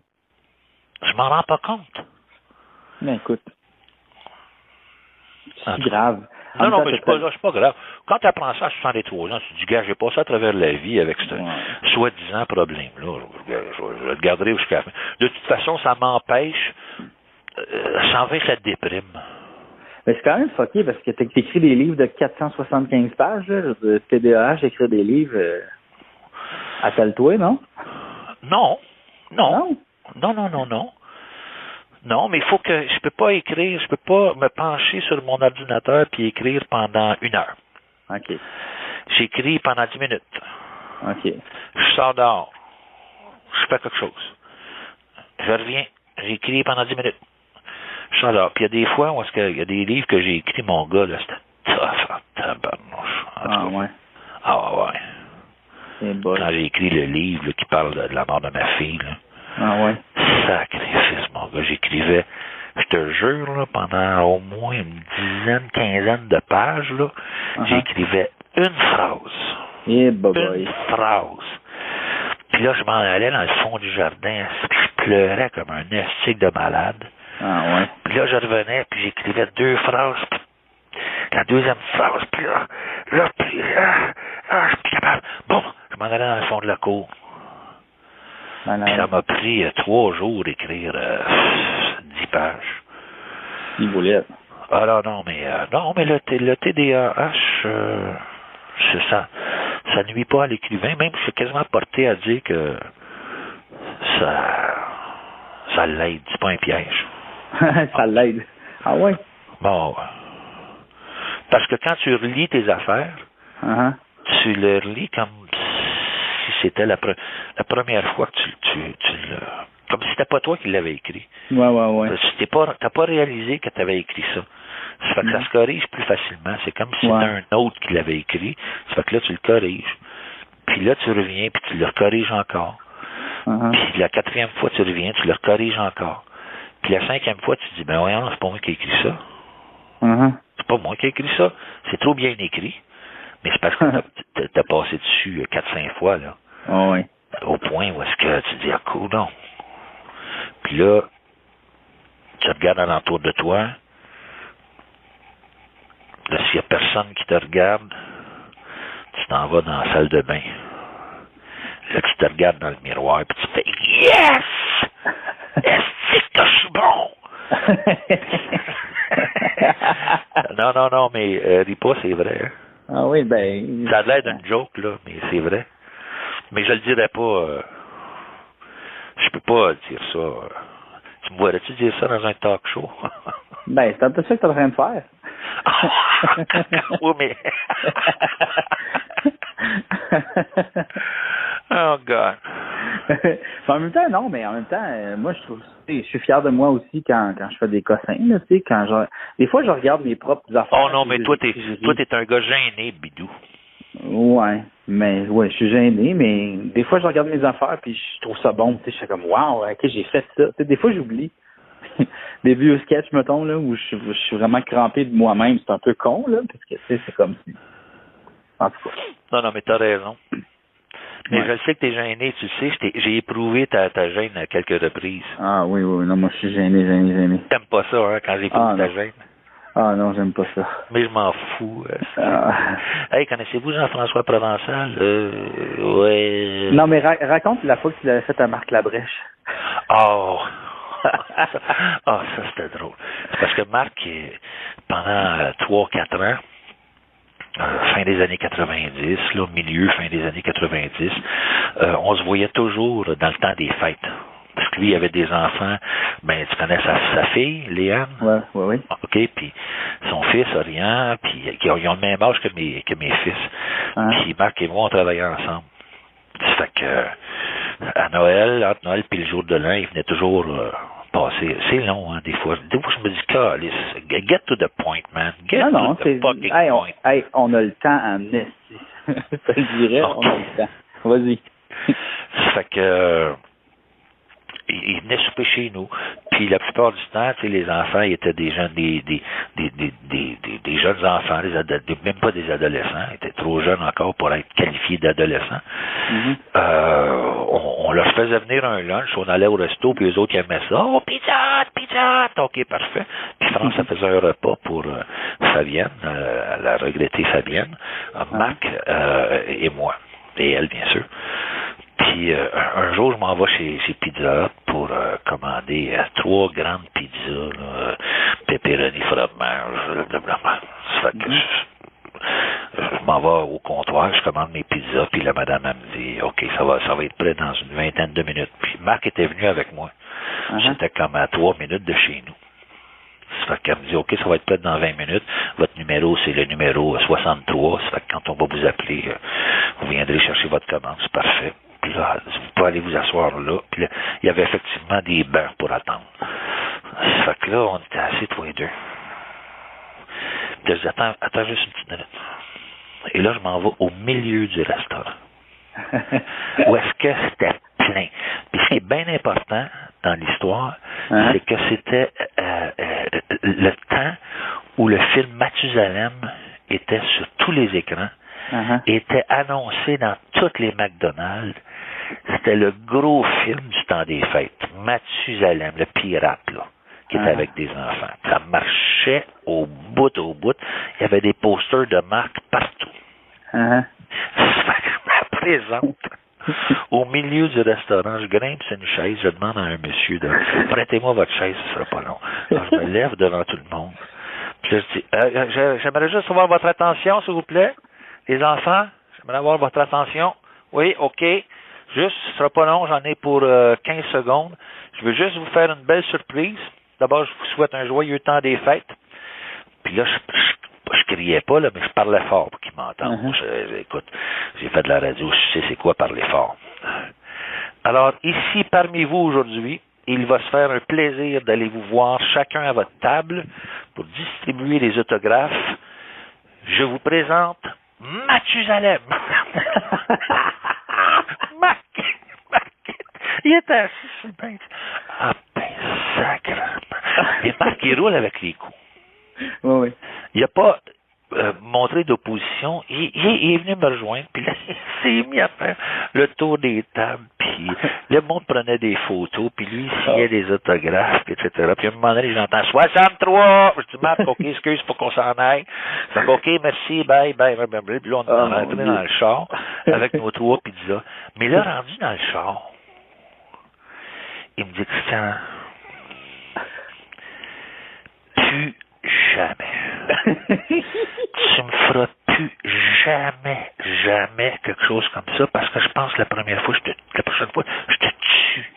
Je m'en rends pas compte. Mais écoute, c'est grave. Non, mais c'est pas grave. Quand tu apprends ça à 63 ans, tu te dis, gars, j'ai passé à travers la vie avec ce soi-disant problème-là. Je le garderai jusqu'à la fin. De toute façon, ça m'empêche. Ça en fait que ça te déprime. Mais c'est quand même fucké parce que t'écris des livres de 475 pages, là. TDAH, écrire des livres attelle-toi, non? Non. Non, mais il faut que je peux pas me pencher sur mon ordinateur puis écrire pendant 1 heure. OK. J'écris pendant 10 minutes. OK. Je sors dehors. Je fais quelque chose. Je reviens. J'écris pendant 10 minutes. Je sors dehors. Puis il y a des fois où il y a des livres que j'ai écrits, mon gars, là, c'était tough en tabarnouche. Ouais. Ah ouais. C'est bon. Quand j'ai écrit le livre là, qui parle de la mort de ma fille, là. Ah ouais. Sacrifice, mon gars. J'écrivais, je te jure, là, pendant au moins une dizaine, quinzaine de pages, là, j'écrivais une phrase. Une phrase. Puis là, je m'en allais dans le fond du jardin, puis je pleurais comme un estique de malade. Ah ouais. Puis là, je revenais, puis j'écrivais 2 phrases, puis la deuxième phrase, puis là, je suis plus capable. Bon, je m'en allais dans le fond de la cour. Puis ça m'a pris 3 jours d'écrire 10 pages. Il voulait. Alors non, mais le TDAH, c'est ça. Ça nuit pas à l'écrivain, même je suis quasiment porté à dire que ça l'aide, c'est pas un piège. Ça l'aide. Ah ouais? Bon. Parce que quand tu relis tes affaires, tu les relis comme si c'était la première fois que tu comme si c'était pas toi qui l'avais écrit. Ouais. T'as pas réalisé que tu avais écrit ça. Ça fait que ça se corrige plus facilement. C'est comme si c'était un autre qui l'avait écrit. Ça fait que là, tu le corriges. Puis là, tu reviens, puis tu le corriges encore. Puis la 4e fois, tu reviens, tu le corriges encore. Puis la 5e fois, tu te dis, ben voyons, c'est pas moi qui ai écrit ça. C'est pas moi qui ai écrit ça. C'est trop bien écrit. Mais c'est parce que t'as passé dessus 4-5 fois, là. Oui. Au point où est-ce que tu dis, ah, cool, non. Puis là, tu regardes alentour de toi. Là, s'il y a personne qui te regarde, tu t'en vas dans la salle de bain. Là, tu te regardes dans le miroir, puis tu fais, yes! Est-ce que je suis bon? Non, mais ris pas, c'est vrai. Hein? Ah oui, ben... Ça a l'air d'une joke, là, mais c'est vrai. Mais je le dirais pas... je peux pas dire ça. Tu me vois-tu dire ça dans un talk show? Ben, c'est un peu ça que tu es en train de faire. Oui, mais... Oh, God. En même temps, non, mais en même temps, moi, je suis fier de moi aussi quand je fais des cossins, là, tu sais, des fois, je regarde mes propres affaires. Oh non, mais toi, t'es un gars gêné, Bidou. Ouais, je suis gêné, mais des fois, je regarde mes affaires, puis je trouve ça bon, tu sais, je suis comme, wow, ok, j'ai fait ça. Tu sais, des fois, j'oublie. Des vieux sketchs, mettons, là, où je suis vraiment crampé de moi-même. C'est un peu con, là, parce que, tu sais, c'est comme si... En tout cas. Non, mais t'as raison. Mais je sais que t'es gêné, tu sais, j'ai éprouvé ta gêne à quelques reprises. Ah oui, non, moi, je suis gêné. T'aimes pas ça, hein, quand j'éprouve ta gêne? Ah non, j'aime pas ça. Mais je m'en fous. Hey, connaissez-vous Jean-François Provençal? Ouais. Non, mais raconte la fois que tu l'avais fait à Marc Labrèche. Oh! Ça c'était drôle. C'est parce que Marc, pendant 3-4 ans, fin des années 90, là, fin des années 90, on se voyait toujours dans le temps des fêtes. Parce que lui, il avait des enfants, ben, tu connais sa fille, Léane? Oui. OK, puis son fils, Orion, puis ils ont le même âge que mes fils. Puis Marc et moi, on travaillait ensemble. Ça fait que, à Noël, entre Noël puis le jour de l'an, il venait toujours passer. C'est long, hein, des fois. Des fois, je me dis, calice, get to the point, man. Get to the fucking point. On a le temps en esti. Ça le dirait, on a le temps. Vas-y. Ça fait que... ils venaient souper chez nous. Puis la plupart du temps, tu sais, les enfants, ils étaient des jeunes, des jeunes enfants, même pas des adolescents, ils étaient trop jeunes encore pour être qualifiés d'adolescents. On leur faisait venir un lunch, on allait au resto, puis eux autres, ils aimaient ça. Oh, pizza! OK, parfait. Puis France, ça faisait un repas pour Fabienne, la regrettée Fabienne, Marc et moi. Et elle, bien sûr. Puis un jour, je m'en vais chez Pizza Hut pour commander 3 grandes pizzas, pepperoni, fromage, blablabla. Ça fait que je m'en vais au comptoir, je commande mes pizzas, puis la madame, elle me dit, OK, ça va être prêt dans une vingtaine de minutes. Puis Marc était venu avec moi. J'étais comme à 3 minutes de chez nous. Ça fait qu'elle me dit, OK, ça va être prêt dans 20 minutes. Votre numéro, c'est le numéro 63. Ça fait que quand on va vous appeler, vous viendrez chercher votre commande. C'est parfait. Puis là, vous pouvez aller vous asseoir là. Puis là, il y avait effectivement des bancs pour attendre. Ça fait que là, on était assis tous les deux. Puis là, je dis, attends juste une petite minute. Et là, je m'en vais au milieu du restaurant. Où est-ce que c'était plein. Puis ce qui est bien important dans l'histoire, c'est que c'était le temps où le film Mathusalem était sur tous les écrans, était annoncé dans toutes les McDonald's. C'était le gros film du temps des fêtes. Mathusalem, le pirate, là, qui était avec des enfants. Ça marchait au bout. Il y avait des posters de marque partout. Ça me présente. Au milieu du restaurant, je grimpe sur une chaise, je demande à un monsieur de prêtez-moi votre chaise, ce sera pas long. Alors, je me lève devant tout le monde. Puis là, je dis j'aimerais juste avoir votre attention, s'il vous plaît. Les enfants, j'aimerais avoir votre attention. Oui, OK. Juste, ce sera pas long, j'en ai pour 15 secondes. Je veux juste vous faire une belle surprise. D'abord, je vous souhaite un joyeux temps des fêtes. Puis là, je criais pas, là, mais je parlais fort pour qu'ils m'entendent. Écoute, j'ai fait de la radio, je sais c'est quoi parler fort. Alors, ici, parmi vous aujourd'hui, il va se faire un plaisir d'aller vous voir chacun à votre table pour distribuer les autographes. Je vous présente Mathusalem. Marc, il était assis sur le banc. Ah ben, sacre. Et Marc, il roule avec les coups. Oui. Il n'a pas montré d'opposition. Il est venu me rejoindre, puis là, il s'est mis à faire le tour des tables, puis le monde prenait des photos, puis lui, il signait des autographes, etc. Puis à un moment donné, j'entends 63! Je dis, Marc, OK, excuse, faut qu'on s'en aille. Donc, OK, merci, bye. Puis là, on est rentré dans le char avec nos 3 pizzas. Mais là, rendu dans le char, il me dit, Christian, plus jamais. Tu me feras plus jamais quelque chose comme ça parce que je pense que la prochaine fois, je te tue.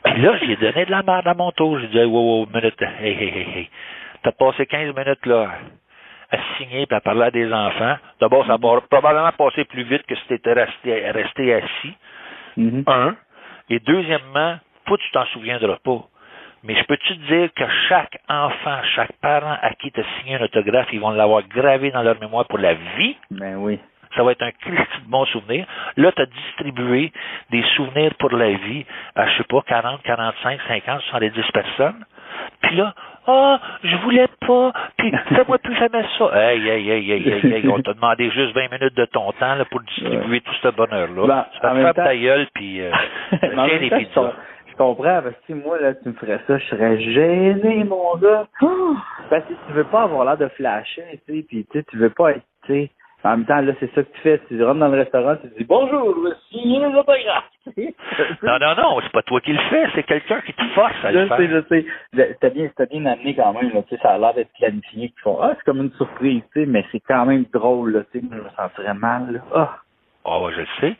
Puis là, j'ai donné de la merde à mon tour. J'ai dit, wow, minute, hey. T'as passé 15 minutes là à signer et à parler à des enfants. D'abord, ça va probablement passer plus vite que si tu étais resté assis. Un. Et deuxièmement, toi, tu t'en souviendras pas. Mais je peux-tu te dire que chaque enfant, chaque parent à qui tu as signé un autographe, ils vont l'avoir gravé dans leur mémoire pour la vie? Ben oui. Ça va être un Christ de bon souvenir. Là, tu as distribué des souvenirs pour la vie à, je sais pas, 40, 45, 50, 70 personnes. Puis là, je voulais pas, puis fais-moi plus jamais ça. Hey, on t'a demandé juste 20 minutes de ton temps là, pour distribuer tout ce bonheur-là. Ben, tu vas faire ta gueule, puis tiens les pizzas. Je comprends, parce que moi, là, tu me ferais ça, je serais gêné, mon gars. Parce que tu veux pas avoir l'air de flasher, tu sais, puis tu veux pas être, tu sais, en même temps, là, c'est ça que tu fais. Tu rentres dans le restaurant, tu te dis, bonjour, voici les autographes. Non, c'est pas toi qui le fais, c'est quelqu'un qui te force à le faire. Je sais. C'était bien amené quand même, là, tu sais, ça a l'air d'être planifié, qu'ils font, c'est comme une surprise, tu sais, mais c'est quand même drôle, là, tu sais, je me sentirais mal, là. Ouais, je le sais.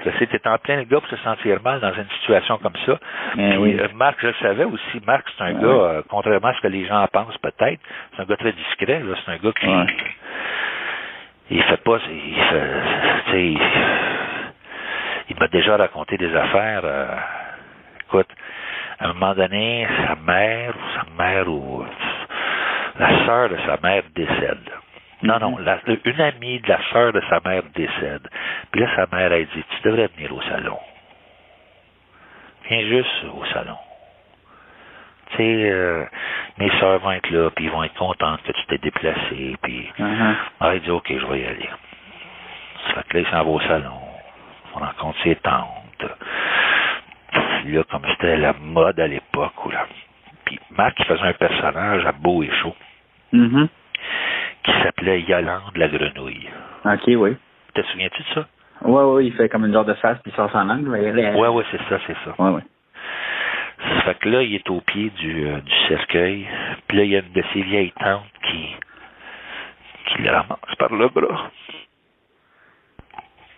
Je sais, tu es en plein le gars pour se sentir mal dans une situation comme ça. Puis, oui. Marc, je le savais aussi. Marc, c'est un gars, contrairement à ce que les gens pensent peut-être, c'est un gars très discret. Là. C'est un gars qui... Il fait pas... Il m'a déjà raconté des affaires. Écoute, À un moment donné, sa mère ou la sœur de sa mère décède. Non, une amie de la sœur de sa mère décède. Puis là, sa mère, elle dit, tu devrais venir au salon. Viens juste au salon. Tu sais, mes sœurs vont être là, puis ils vont être contentes que tu t'es déplacé, puis elle dit, OK, je vais y aller. Ça fait que là, il s'en va au salon. On rencontre ses tantes. Là, comme c'était la mode à l'époque, là. Puis Marc, il faisait un personnage à Beau et Chaud. Qui s'appelait Yolande la grenouille. OK, oui. Te souviens-tu de ça? Oui, il fait comme une genre de face, puis il sort son langue. Oui, c'est ça. Oui. Ça fait que là, il est au pied du cercueil. Puis là, il y a une de ses vieilles tantes qui le ramasse par le bras.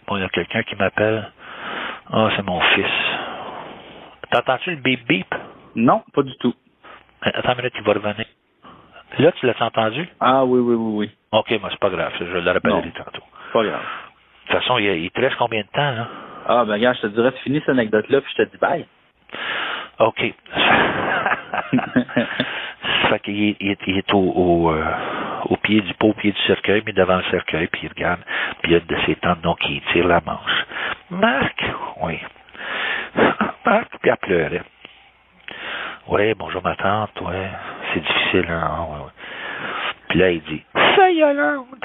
Bon, il y a quelqu'un qui m'appelle. Ah, c'est mon fils. T'entends-tu le bip bip? Non, pas du tout. Attends une minute, il va revenir. Là, tu l'as entendu? Ah oui. OK, mais c'est pas grave, je le rappellerai tantôt. Pas grave. De toute façon, il te reste combien de temps, là? Ah, ben regarde, je te dirais, tu finis cette anecdote-là, puis je te dis bye. OK. Ça fait qu'il est au pied du cercueil, mais devant le cercueil, puis il regarde, puis il y a de ses tantes donc qui tire la manche. Marc! Oui. Marc, puis elle pleurait. Oui, bonjour ma tante, ouais. C'est difficile, hein? Ouais. Puis là, il dit, fais Yolande!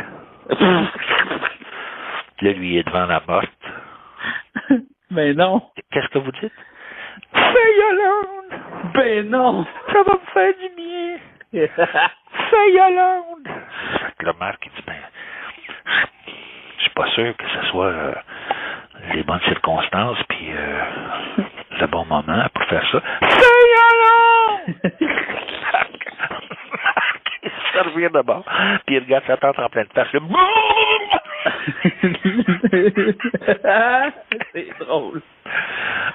Puis là, lui, il est devant la morte. Ben non! Qu'est-ce que vous dites? Fais Yolande! Ben non! Ça va me faire du bien! Fais Yolande! Fait que le Marc, il dit, ben, je suis pas sûr que ce soit les bonnes circonstances, puis le bon moment pour faire ça. Fais Yolande! Il se servir de bord, puis il regarde sa tante en pleine face. C'est drôle.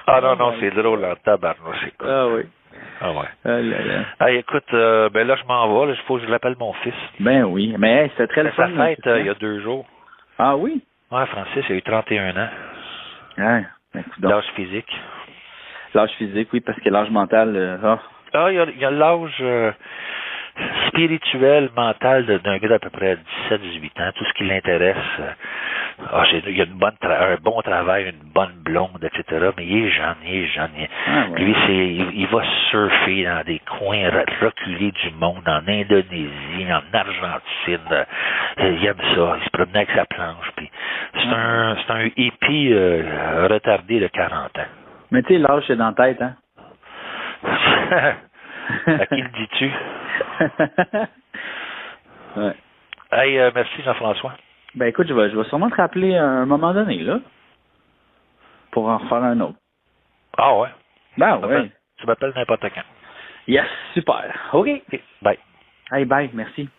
Ah non, c'est drôle en tabarnouche. Ah oui. Ah ouais. Ah là là. Ah, écoute, ben là, je m'en vais. Il faut que je l'appelle mon fils. Ben oui. Mais hey, c'était très le fun. Sa fête, il y a 2 jours. Ah oui? Ouais, Francis, il a eu 31 ans. Ouais. Ben, l'âge physique. L'âge physique, oui, parce que l'âge mental... il y a l'âge spirituel, mental d'un gars d'à peu près 17-18 ans. Tout ce qui l'intéresse. Il y a un bon travail, une bonne blonde, etc. Mais il est jeune. Ouais. Lui, il va surfer dans des coins reculés du monde, en Indonésie, en Argentine. Il aime ça. Il se promenait avec sa planche. Puis c'est un hippie retardé de 40 ans. Mais tu sais, l'âge, c'est dans la tête, hein? À qui le dis-tu? Ouais. Hey, merci Jean-François. Ben écoute, je vais sûrement te rappeler à un moment donné, là, pour en refaire un autre. Ah ouais? Ben ouais. Tu m'appelles n'importe quand. Yes, super. OK. Bye. Hey, bye, merci.